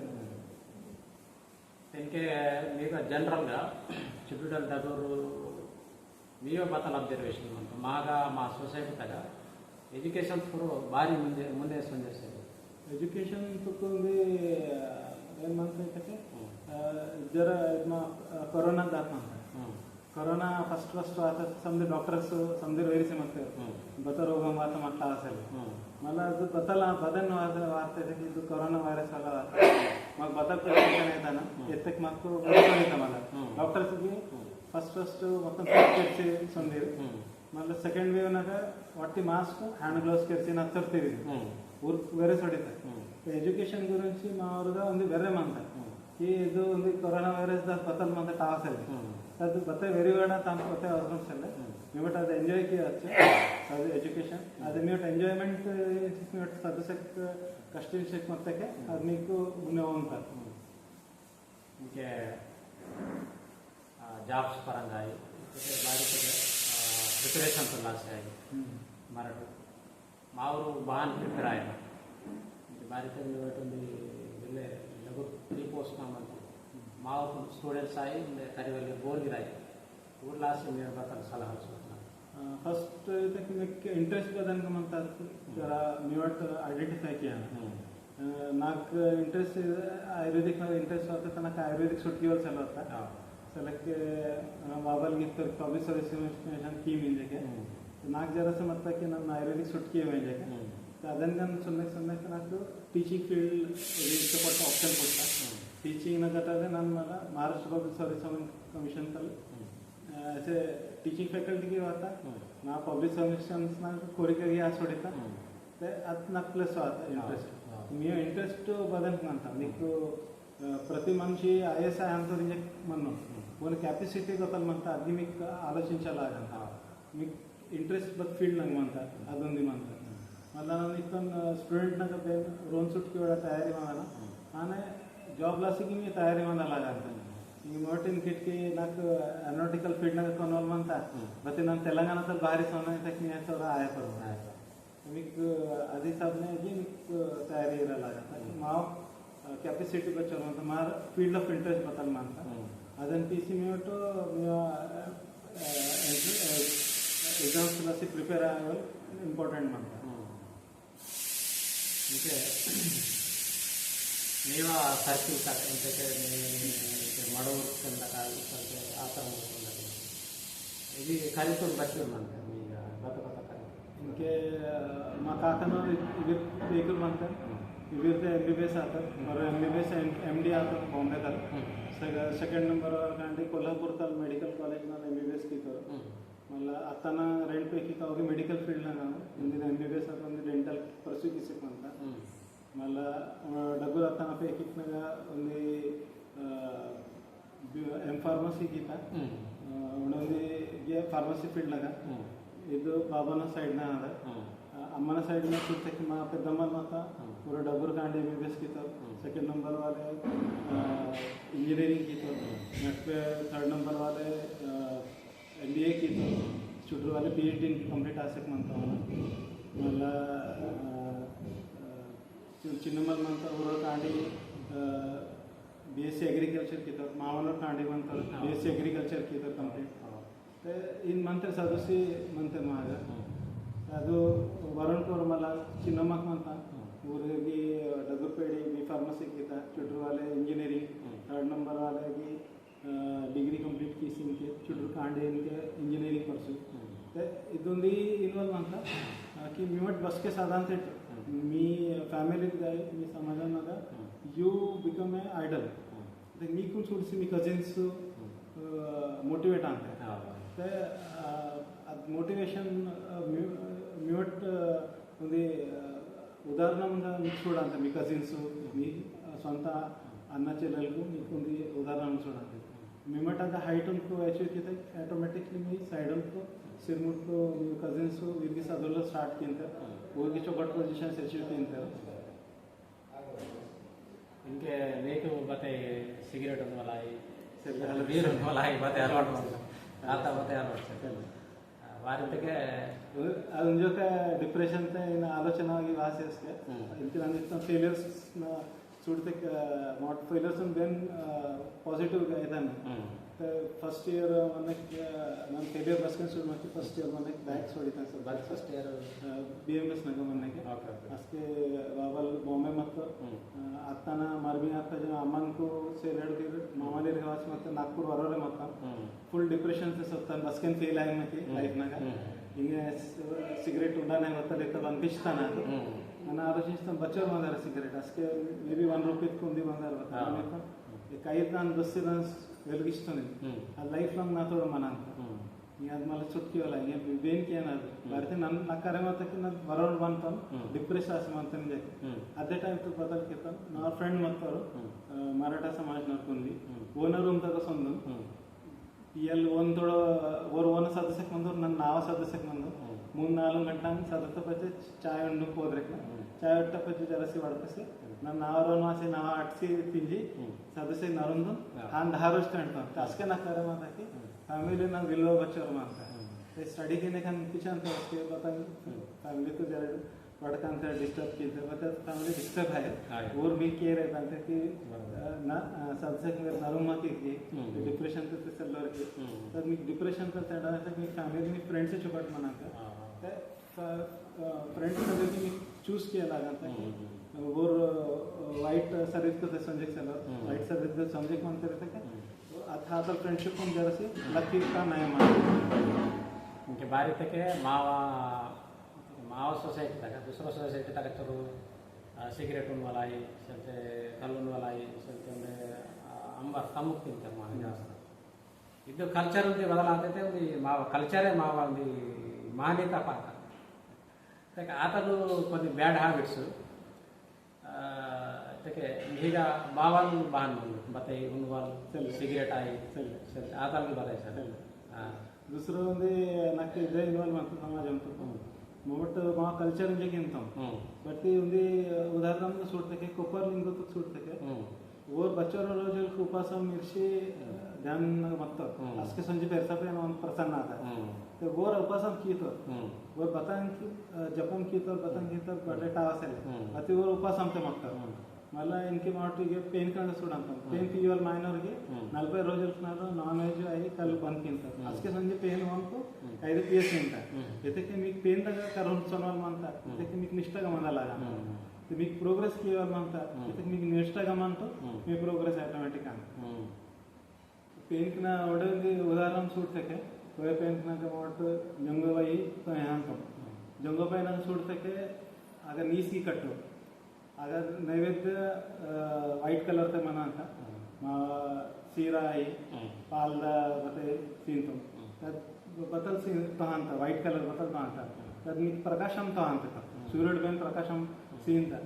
इनके मेगा जनरल గా ಚಿಪಿಟಲ್ ದಗರು ನೀವು ಬತಲ್ ಅಬ್ಸರ್ವೇಷನ್ ಅಂತ ಮಾಗ ಮಾ ಸೊಸೈಟಿ ತಗ ಎಜುಕೇಶನ್ ಫುರು ಭಾರಿ ಮುಂದೆ ಸಂದೇಶಿದೆ ಎಜುಕೇಶನ್ ತಕ್ಕೊಂದು ಏನು ಮಾಡ್ತೈತೆ ಜರ ಕೊರೋನಾ ದಾತ ಕೊರೋನಾ ಫಸ್ಟ್ आता समजे डॉक्टर्स समजे वैरसे म्हणते बता रोग मात म्हटला असेल मला जो बतला बदन वाटते की जो कोरोना व्हायरस आला मग बता प्रिपरेशन येता ना येते मग येतं मला डॉक्टर्स की फर्स्ट మొత్తం చేసి సందేరు మళ్ళీ సెకండ్ వేవ్ నాక వాటి మాస్క్ హ్యాండ్ గ్లౌస్ కేర్చి నచ్చర్ తిరిగి ಊರು ಬೇರೆ ಸಡಿತಾರೆ ಎಜುಕೇಶನ್ ಗುరించి ಮಾವ್ರದ ಒಂದು ಬೇರೆ ಮಂತಾರೆ ಈ ಇದು ಒಂದು ಕೊರೋನಾ ವೈರಸ್ ಬತ್ತಲ್ ಮಂತ ಟಾಸ್ ಅಲ್ಲಿ ಅದು ಬತ್ತೆ ವೆರಿ ವೇಡ ತಾನು ಬತ್ತೆ ಆರ್ಗನ್ಸ್ ಅಲ್ಲ ನೀವು ಅದು ಎಂಜಾಯ್ किया अच्छे ಅದು ಎಜುಕೇಶನ್ ಅದು ನೀವು ಎಂಜಾಯ್ಮೆಂಟ್ ನೀವು ಸದಸ್ಯಕ್ ಕಷ್ಟ ಶೇಕ್ ಮತ್ತಕ್ಕೆ ಅದು ನೀವು ಮುನ್ನೆ ಹೋಗ್ತಾರೆ ఇంకే ಜಾಬ್ಸ್ ಪರಂಗಾಯಿ ಬಾರಿ ಪ್ರಿಪರೇಷನ್ ಲಾಸ್ ಆಗಿ ಮರಾಠ ಮಾವರು ಬಾಹನ್ ಪ್ರಿಪೇರ್ ಆಯ್ತು ಬಾರಿ ಒಂದು ಬೆಲೆ ಲಘು 3 पोस्ट ಅಂತ ಮಾವು ಸ್ಟೂಡೆಂಟ್ಸ್ ಆಗಿ ಕರಿವಲ್ಲಿ ಬೋರ್ಗಿರಾಯಿ ಊರ್ಲಾಸ್ ಹೇಳ್ಬೇಕಂತ ಸಲಹೆ फर्स्ट तक इंटरेस्ट बदन का म्हणतात जरा मी वाटतं आयडेंटिफाय केलं नाक इंटरेस्ट आयुर्वेदिक इंटरेस्ट होता तर नाक आयुर्वेदिक सुट्टीवर चालू होता सलग बाबाला घेत पब्लिक सर्विस की म्हणजे काय नाक जरासं म्हणतात की ನನ್ನ ಆಯುರ್ವೇದಿಕ್ ಸುಟ್ಟಿ म्हणजे काय तर ಅದನ್ನ ಸುಮ್ಮನೆ నాకు ಟೀಚಿಂಗ್ ಫೀಲ್ಡ್ ಇಷ್ಟಪಟ್ಟು ಆಪ್ಷನ್ ಕೊಟ್ಟ ಟೀಚಿಂಗ್ ನಗತಾದೆ ನಾನು मला महाराष्ट्र पब्लिक सर्विस कमिशन कल ऐसे टीचिंग फैकल्टी की होता ना पब्लिक सर्विस ना कोरिकर या सोडता ते आता నాకు प्लस होता इंटरेस्ट मी इंटरेस्ट बदल म्हणता మీకు ప్రతి మనిషి ఐఎస్ అంత మనం మన కెపాసిటీ ಗೊತ್ತಲ್ಲ म्हणता అది మీకు ఆలోచించాలాగంత మీకు इंटरेस्ट बद फील्ड ನಂಗೆ म्हणता ಅದೊಂದು म्हणता मला इथून स्टुडंट ना रोन सुटकी वेळा तयारी मला आणि जॉबला सिगी मी तयारी मला लागंತ ಈಗ ನೋಟಿನ ಕಿಟಕಿ నాకు ಅನಾಟಿಕಲ್ ಫೀಲ್ಡ್ನಾಗ ಕೊನೋಲ್ ಅಂತ ಮತ್ತೆ ನಾನು ತೆಲಂಗಾಣದಲ್ಲಿ ಭಾರಿ ಸಮಯಕ್ಕೆ ನೀವು ಹೆಸರು ಆಯ್ತು మీకు అది సబ్నేకి మీకు తయారీ ఇరాలాగంత మా కెపాసిటీ బచ్చర్ ಅಂತ మా ఫీల్డ్ ఆఫ్ ఇంట్రెస్ట్ బతల్ మంత ಅದನ್ನ PC mate exams lassi prepare ಆಗಲು ಇಂಪಾರ್ಟೆಂಟ್ ಮಂತ అంటే ನೀವು ಸರ್ಕಿಲ್ ತಕ್ಕಂತೆ ಮಡವು ಆ ಥರ ఇది ఖరీదు బట్టి ఉందంట మీ గత ఇంకే మా కాకన వెహికల్ म्हणतात इविरते MBBS आतात मरो MBBS MD आतात बॉम्बे तर सेकंड नंबर कांडी कोल्हापूर तल मेडिकल कॉलेज ना MBBS की तर मला आता ना रेंट पैकी का होगी मेडिकल फील्ड ना इंदिन MBBS आता इंदिन डेंटल परस्यू की सिक म्हणता मला डबल आता ना पैकी ना उन्हें एम फार्मसी की था उन्होंने ये फार्मसी फील्ड लगा ಇದು ಬಾಬಾನ ಸೈಡ್ನ ಅದ ಅಮ್ಮನ ಸೈಡ್ನ ಸುತ್ತಕ್ಕೆ ಮಾ ಪೆದ್ದಮ್ಮನ ಮತ್ತ पूरा डबर कांडे MBBS की तो सेकंड नंबर वाले इंजीनियरिंग की तो नेक्स्ट पे थर्ड नंबर वाले MBA की तो स्टूडेंट वाले PhD कंप्लीट आसक म्हणता मला चिन्नमल म्हणता ऊर कांडी BSc एग्रीकल्चर की तो मावनर कांडी म्हणता BSc एग्रीकल्चर की तो कंप्लीट ते इन म्हणते सदस्य म्हणते माझा ಅದು वरणकोर मला चिन्नमक म्हणता ऊरगी डगरपेड़ी बी फार्मेसी की था चुटरू वाले इंजीनियरिंग थर्ड नंबर वाले की डिग्री कंप्लीट की इनके चुटरू कांडे इनके इंजीनियरिंग परसू ते ಇದೊಂದು ಇನ್ವಾಲ್ವ್ ಅಂತ की मी मट बस के साधारण मी फॅमिलीत जाय मी समाजानाಗ यू बिकम ए आयडल ते मी खूप सोडसी मी कजिन्स मोटिवेट आणते ते मोटिवेशन मी मट ಒಂದು ఉదాహరణ మీకు చూడండి మీ కజిన్స్ మీ సొంత అన్న చెల్లెలకు మీకు ఉంది ఉదాహరణ చూడండి మేమట హైట్ ఉनको अचीव किते ऑटोमेटिकली मी साइड उनको सिर मुनको మీ కజిన్స్ వీరికి చదువులో స్టార్ట్ కింద ఊరికి చొకట్ పొజిషన్స్ अचीव కింద इनके नेक बते सिगरेट वाला है सिगरेट बीर वाला है बते अलॉट आता बते अलॉट वारंतके ಅದೊಂದು ಡಿಪ್ರೆಷನ್ इन आलोचना आगी वास इसके इनके अंदर फेलियर्स सुडते नॉट फेलियर्स देन पॉजिटिव గా ಇದಾನೆ ಫಸ್ಟ್ ಇಯರ್ మనకి ನಾನು ಫೇಲಿಯರ್ ಬಸ್ಕನ್ ಸುಡ್ ಮತ್ತೆ ಫಸ್ಟ್ ಇಯರ್ మనకి ಬ್ಯಾಕ್ ಸೋಡಿತಾ sir back first year BMS ನಗ మనకి ಅಸ್ಕೆ ಬಾಬಲ್ ಬಾಂಬೆ ಮತ್ತು ಅತ್ತನ ಮಾರ್ಬಿಂಗ್ ಅತ್ತ ಜನ ಅಮ್ಮನ್ಕು ಸೇರ್ ಹಿಡಿದಿರು ಮಾಮಲಿ ರಿವಾಸ್ ಮತ್ತೆ ನಾಗ್ಪುರ್ ವರೋರೆ ಮತ್ತ ಫುಲ್ ಡಿಪ್ರೆಷನ್ से ಸತ್ತನ್ ಬಸ್ಕನ್ ಫೇಲ್ ಆಗಿ ಮತ್ತೆ ಲೈಫ್ ನಾಗ ಹಿಂಗೆ ಸಿಗರೇಟ್ ಉಡಾನೆ ಗೊತ್ತಲಿತ್ತು ಅನ್ಪಿಸ್ತಾನ ಅದು ನಾನು ಆಲೋಚಿಸ್ತಾನೆ ಬಚ್ಚರ್ ಬಂದಾರ ಸಿಗರೇಟ್ ಅಷ್ಟೇ ಮೇ ಬಿ 1 ರೂಪಾಯಿ ಕೊಂದಿ ಬಂದಾರ ಗೊತ್ತಾಗ काही ನಾನು ಬಸ್ಸಿನ వెలిగిస్తుంది ఆ లైఫ్ లాంగ్ నాతో మన అంత అది మళ్ళీ చుట్టుకి వాళ్ళ దేనికి ఏనాదు మరితే నన్ను నాకు అరేమతకి నాకు ಬರೋರು ಬಂತಾನು ಡಿಪ್ರೆಸ್ ಆಸೆ ಮಾಡ್ತಾನೆ ಜಾತಿ ಅದೇ ಟೈಮ್ ತು ಬದಲ್ಕಿರ್ತಾನೆ నా ಫ್ರೆಂಡ್ ಮತ್ತವರು ಮರಾಠ ಸಮಾಜ ನಡ್ಕೊಂಡಿ ಓನರ್ ರೂಮ್ ತಗೋಸೊಂದು ಎಲ್ಲಿ ಒಂದೊಳ ಅವರು ಓನ ಸದಸ್ಯಕ್ಕೆ ಬಂದವ್ರು ನನ್ನ ನಾವ ಸದಸ್ಯಕ್ಕೆ ಬಂದು 3-4 ಗಂಟೆ ಸದಸ್ಯ ಪಚ್ಚೆ ಚಾಯ್ ಹಣ್ಣಕ್ಕೆ ಹೋದ್ರೆ ಚಾಯ್ ಹೊಟ್ಟ ಪಚ್ಚೆ ಜಲಸಿ ಹೊಡ್ಕಸಿ ನನ್ನ ನಾವರೋನು ಆಸೆ ನಾವು ಅಟ್ಸಿ ತಿಂಜಿ ಸದಸ್ಯ ನರೊಂದು ಹಾನ್ 10 ವರ್ಷ ಅಂಟ ಅಸ್ಕೆ ನಾ ಕರೆ ಮಾತಾಕಿ ಫ್ಯಾಮಿಲಿ ನಾನು ವಿಲ್ಲೋ ಬಚ್ಚೋರು ಅಂತ ಸ್ಟಡಿಗೆ ಕನ್ ಪಿಚ ಅಂತ ಅಸ್ಕೆ ಬತ್ತ ಫ್ಯಾಮಿಲಿ ತು ಜರ पडकंत डिस्टर्ब कीते मतलब फैमिली डिस्टर्ब है हाँ। और भी केयर है बनते कि बरोबर. ना सबसे नरुमा की हम्म. डिप्रेशन पे चल रही हम्म. तर मी डिप्रेशन पे चढ़ा है कि फैमिली में फ्रेंड से चुकट मना हाँ, कर फ्रेंड्स मध्ये मी चूज किया लगा था और वाईट सर्विस को समझे चला वाईट सर्विस को समझे म्हणते रहते का आता फ्रेंडशिप पण जरासे लकी का नाही मान ఇంక భార్యతకే मावा सोसायटी तक दुसरा सोसायटी तक चलो सिगरेट वाला आई चलते कल्लून वाला आई चलते अंबर तमुक तिंటారు మన చేస్తారు ಇದು ಕಲ್ಚರ್ ఉంది ಬದಲಾಗ್ತೈತೆ ఉంది మా కల్చరే మావ ఉంది మాన్యత పాట ಆತನು కొన్ని ಬ್ಯಾಡ್ ಹ್ಯಾಬಿಟ್ಸ್ ಅದಕ್ಕೆ ಈಗ ಮಾವಲ್ ಬಾನ್ ಮತ್ತೆ ಉನ್ವಾಲ್ ಸಿಗರೇಟ್ ಆಯಿ ಆತಲ್ಲಿ ಬರೈ ಸರ್ दुसरं म्हणजे నాకు ఇదే ఇన్వాల్వ్ అవుతుంది సమాజంతో मोट मा कल्चर म्हणजे गिनता बट ती उंदी उदाहरण सोडते के कोपर लिंगो तो सोडते के वो बच्चों रोज को उपास मिर्ची ध्यान मत असके संजे पैसा पे नॉन प्रसन्न आता तो वो उपास की तो वो बताएं कि जपन की तो बताएं की तो बड़े टावस है अति वो उपास हमते मत मला इनके माटिಗೆ पेन का सोडंತ पेन पियोल माइनर ಗೆ 40 రోజులున్నారు నాన్ వెజ్ అయి కల్ బంద్ కింటారు అస్కే సంజೆ पेन వంకు 5 पीएस తింటారు ಇದಕ್ಕೆ మీకు पेन ತಗ ಕರೋನ್ ಸೋನಲ್ ಮಂತ ಇದಕ್ಕೆ మీకు ನಿಷ್ಠಾಗ ಮಂದಲಾಗ మీకు ప్రోగ్రెస్ కియోల్ మంత ಇದಕ್ಕೆ మీకు ನಿಷ್ಠಾಗ ಮಂತ మీ ప్రోగ్రెస్ ಆಟೋಮ್ಯಾಟಿಕ್ ಅಂತ पेन ಕಿನ ಒಡಂಗಿ ಉದಾಹರಣ ಸೂಡ್ತಕ್ಕೆ कोई पेन ಕಿನ ಕಮೋಟ್ ಜಂಗವೈ तो यहां तो जंगो पे ना सके अगर नीस की कट्टो अगर नैवेद्य वाइट कलर ते मना था सीरा आई पालद बते सीन तो बतल सीन तहां था वाइट कलर बतल तहां था तद मी प्रकाशम तहां था सूर्य बेन प्रकाशम सीन था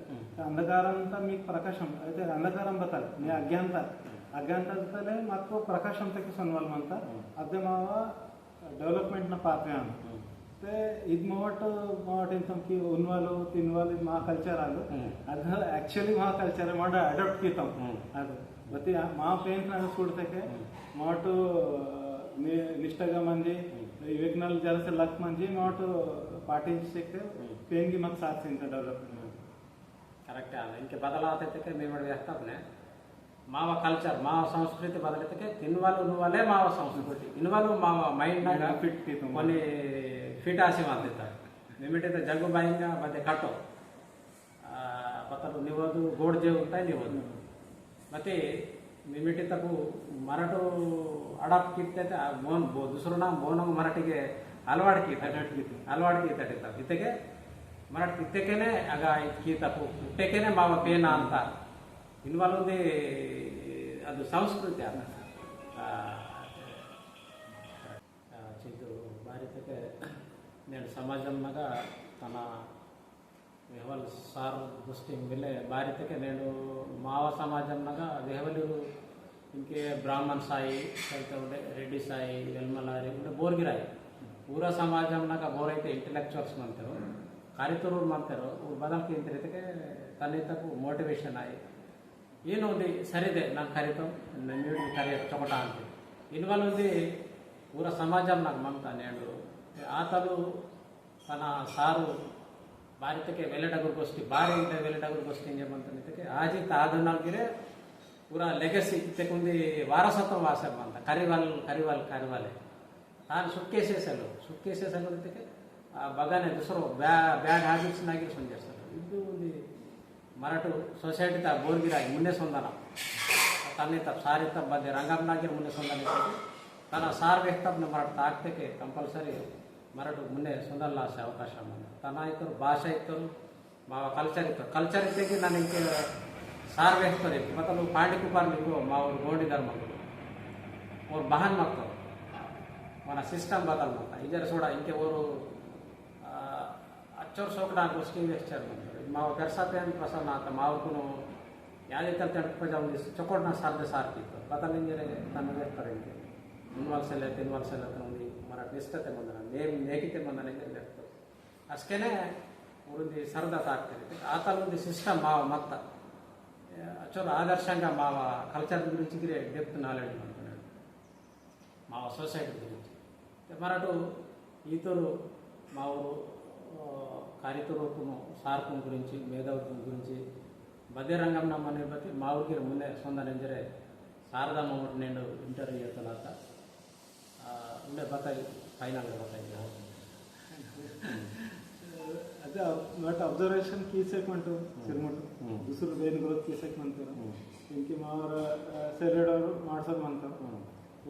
अंधकारं था मी प्रकाशम అయితే अंधकारं बतल मी अज्ञानता तले माको प्रकाशम तक सनवाल मानता अदे मावा डेवलपमेंट ना पाते हैं ते ಇದು ಮಾವಟ್ ಏನು ತಮ್ಕಿ ಉನ್ವಾಲು ತಿನ್ವಾಲು ಮಾ ಕಲ್ಚರ್ ಆಲು ಅದನ್ನ ಆಕ್ಚುಲಿ ಮಾ ಕಲ್ಚರ್ ಮಾಡ ಅಡಾಪ್ಟ್ ಕಿತಂ ಅದು ಮತ್ತೆ ಮಾ ಪೇನ್ ना सोडते मावट निष्ठागा म्हणजे विवेकनल जरासे लक म्हणजे मावट पार्टिसिपेट पेन की मत साथ से डेवलपमेंट करेक्ट आहे इनके बदलावते మేము వేస్తానే మావ కల్చర్ మావ సంస్కృతి బదలైతే తిన్వాలు ఉన్వాలే మావ సంస్కృతి ఇన్వాలు మావ మైండ్ ನಾಗ ಫಿಟ್ ಕಿತಂ కొన్ని ಫಿಟ್ ಆಸಿ ಮಾಡ್ತಿರ್ತಾರೆ ನಿಮಿಟಿತ ಜಗ್ಗು ಬಾಯಿಂದ ಮತ್ತೆ ಕಟ್ಟೋ ಪತ್ತರು ನಿವದು ಗೋಡ್ ಜೇ ఉంటాయి ನಿವದು ಮತ್ತೆ ನಿಮಿಟಿತಕು ಮರಾಠು ಅಡಾಪ್ಟ್ ಕಿತ್ತೈತೆ ಮೋನ್ दुसरो ना मोन मराठीಗೆ ಅಲವಾಡ್ಕಿ ತಟ್ಟಿರ್ತಾರೆ ಇತ್ತೆಗೆ ಮರಾಠಿ ಇತ್ತೆಕೆನೆ ಆಗ ಇತ್ಕಿ ತಪ್ಪು ಇತ್ತೆಕೆನೆ ಮಾವ ಪೇನ ಅಂತ ಇನ್ವಾಲ್ವ್ ఉంది ಅದು ಸಂಸ್ಕೃತಿ ಅಲ್ಲ ಚಿಂತು ಭಾರತಕ್ಕೆ నేను సమాజంగా తన వెహవల్ సార్ దృష్టి వెళ్ళే భారతಕ್ಕೆ నేను మావ సమాజంగా వెహవలు ఇంకే బ్రాహ్మణ్ సాయి ಕಲಿತ ఉండే రెడ్డి సాయి వెల్మలారి ఉండే ಬೋರ್ಗಿರಾಯಿ ಪೂರ ಸಮಾಜಂನಾಗ ಬೋರೈತೆ ಇಂಟೆಲೆಕ್ಚುವಲ್ಸ್ ಮಾಡ್ತಾರೋ ಕಾರಿತರು ಮಾಡ್ತಾರೋ ಬದಲ್ಕೆ ಇಂತ ರೀತಿಗೆ ತನ್ನಿತಕ್ಕೂ ಮೋಟಿವೇಶನ್ ಆಗಿ ಏನು ఉంది సరిదే నాకు కరితం నేను కరి చొకట అంటే ఇన్వాల్వ్ ఉంది పూర సమాజం నాకు మమత నేను ಆತನು ತನ್ನ ಸಾರು ಭಾರತಕ್ಕೆ ವೆಲೆಟಗುರ್ಗೋಷ್ಠಿ ಭಾರಿ ಇಂಟ ವೆಲೆಟಗುರ್ಗೋಷ್ಠಿ ಹಿಂಗೆ ಬಂತಂದಕ್ಕೆ ಆಜಿತ್ ಆದನಾಲ್ಗಿರೆ ಪೂರ ಲೆಗಸಿ ಇತ್ತಕೊಂದು ವಾರಸತ್ವ ವಾಸ ಅಂತ ಕರಿವಾಲೆ ತಾನು ಸುಕ್ಕೇಸೇಸಲು ಇದಕ್ಕೆ ಬಗಾನೆ ದುಸರು ಬ್ಯಾಡ್ ಹ್ಯಾಬಿಟ್ಸ್ನಾಗಿ ಸಂಜರಿಸ್ತಾರೆ ಇದು ಒಂದು ಮರಾಠು ಸೊಸೈಟಿ ತ ಬೋರ್ಗಿರಾಗಿ ಮುನ್ನೆ ಸೊಂದನ ತನ್ನೆ ತಪ್ಪು ಸಾರಿ ತಪ್ಪು ಬಂದೆ ರಂಗಮ್ನಾಗಿ ಮುನ್ನೆ ಸೊಂದನ ತನ್ನ ಸಾರ್ ವ್ಯಕ್ತಪ್ನ ಮರಾಠ ಆಗ್ತಕ್ಕೆ ಕಂಪಲ್ಸರಿ ಮರಾಠು ಮುನ್ನೆ ಸೊಂದಲ್ಲಾಸೆ ಅವಕಾಶ ಬಂದ ತನ್ನ ಇತ್ತರು ಭಾಷೆ ಇತ್ತರು ಮಾವ ಕಲ್ಚರ್ ಇದ್ದಕ್ಕೆ ನಾನು ಇಂಕೆ ಸಾರ್ ವ್ಯಕ್ತದೆ ಮತ್ತು ನೀವು ಪಾಂಡಿಕುಪಾರ್ ನೀವು ಮಾವರು ಗೋಂಡಿ ಧರ್ಮಗಳು ಅವ್ರು ಬಹನ್ ಮಾಡ್ತಾರೆ మన సిస్టమ్ బదల్ మత ఇద్దరు చూడ ఇంకెవరు అచ్చోరు సోకడా गोष्टी वेस्टर माव करसाते आणि प्रसन्न आता मावकुनो यादे तर तडप जाऊन चकोडना साध्य सारखी बदल इंजरे तन्न वेस्तर इंके ಇನ್ವಾಲ್ಸೆಲ್ಲ ತಿನ್ವಾಲ್ಸೆಲ್ಲ ತಂದು ಮರಾಠ ನಿಷ್ಠತೆ ಬಂದನ ನೇಕಿತೆ ಬಂದನ ಇರ್ತಾರೆ ಅಷ್ಟೇನೆ ಅವರೊಂದು ಸರದಾತ ಆಗ್ತಿರುತ್ತೆ ಆತನೊಂದು ಸಿಸ್ಟಮ್ ಮಾವ ಮತ್ತ ಚಲೋ ఆదర్శంగా మావ కల్చర్ గురించి డెప్త్ నాలెడ్జ్ అనుకున్నాడు మావ సొసైటీ గురించి మరాఠు ఈతరు మా ఊరు ಕಾರ್ಯಕ್ರಮಕ್ಕೂ ಸಾರ್ಕುನ ಗುరించి ಮೇಧಾವಿನ ಗುరించి ಬದೇ ರಂಗಂ ನಮ್ಮ ಮನೆ ಬತ್ತಿ ಮಾವುಗಿರ ಮುನ್ನೆ ಸೊಂದ ನೆಂಜರೆ ಶಾರದಾ ಮಮ್ಮಟ್ಟು నేను ಇಂಟರ್ವ್ಯೂ చేస్తానట ఉండే బతాయి ఫైనల్ బతాయి ಅದೇ ಬಟ್ ಅಬ್ಸರ್ವೇಷನ್ ಕೀಸೆಕ್ ಮಂಟು ಸಿರ್ಮಟ್ಟು ದುಸರು ಬೇನ್ ಗ್ರೋತ್ ಕೀಸೆಕ್ ಮಂತಾರೆ इनकी मावर सेलेड और मार्सल मानता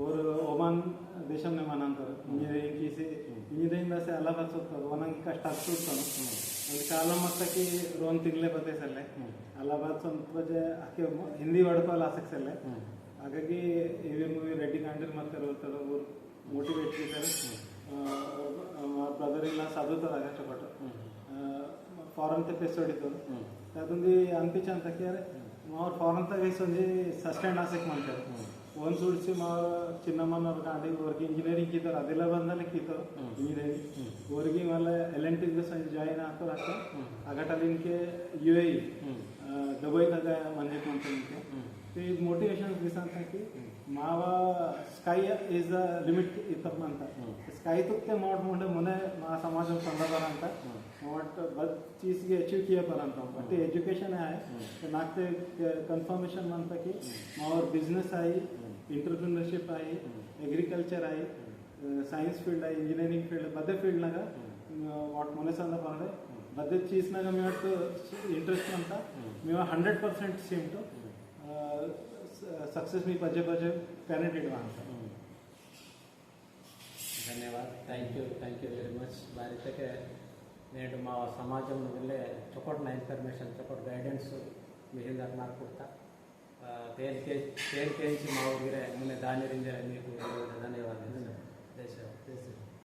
और ओमान देशम ने मानता इंजीनियरिंग की से इंजीनियरिंग में से अलग बात होता है वनांग का स्टार्ट होता है उनके कालम मत कि रोन तिंगले पते सल्ले अलग बात संतुजे आके हिंदी वर्ड पर ला सकते सल्ले आगे की इवन मूवी रेडी कांडर मत करो तो वो मोटिवेट की तरह ब्रदर इन ला साधु तो लगा चुका फॉरेन ते पेस्ट होती तो त्यातुंदी अंतिच अंत क्या मावर फॉरेन तक ऐसे उन्हें सस्टेन आसेक मानते हैं वन सूट से मावर चिन्नमन और कांडी वर्की इंजीनियरिंग की तरह आदिलाबाद में की तो इंजीनियरिंग वर्की वाले एलएनटी के संग जाए ना तो रखा अगर टालिन के यूएई दुबई तक गया मंजे कंपनी के तो एक मोटिवेशन विशाल था कि मावा स्काई इज द लिमिट इतना मानता स्काई तो के मोड मोडे मुने मा समाज में संदर्भ आता मोट बद चीज़ के अचीव किया पर आता बट एजुकेशन है तो नाकते कंफर्मेशन मानता कि और business I entrepreneurship I agriculture I science field I engineering field बदे फील्ड लगा वाट मोने संदर्भ पर बदे चीज़ ना का मेरा तो इंटरेस्ट मानता मेरा 100% सेम तो सक्सेस में पजे पेनेट्रेट मानता ధన్యవాद थैंक यू वेरी मच बारी तक నేను మా సమాజంలో వెళ్ళే చొక్కటిన ఇన్ఫర్మేషన్ చొక్కటి గైడెన్స్ మీ ಹಿಂದಕ್ಕೆ ಮಾಡ್ಕೊಡ್ತಾ ತೇಲ್ ಕೇಳಿಸಿ మా ಊರಿಗೆ ಮುನ್ನೆ ದಾನಿರಿಂದ మీకు ಧನ್ಯವಾದ.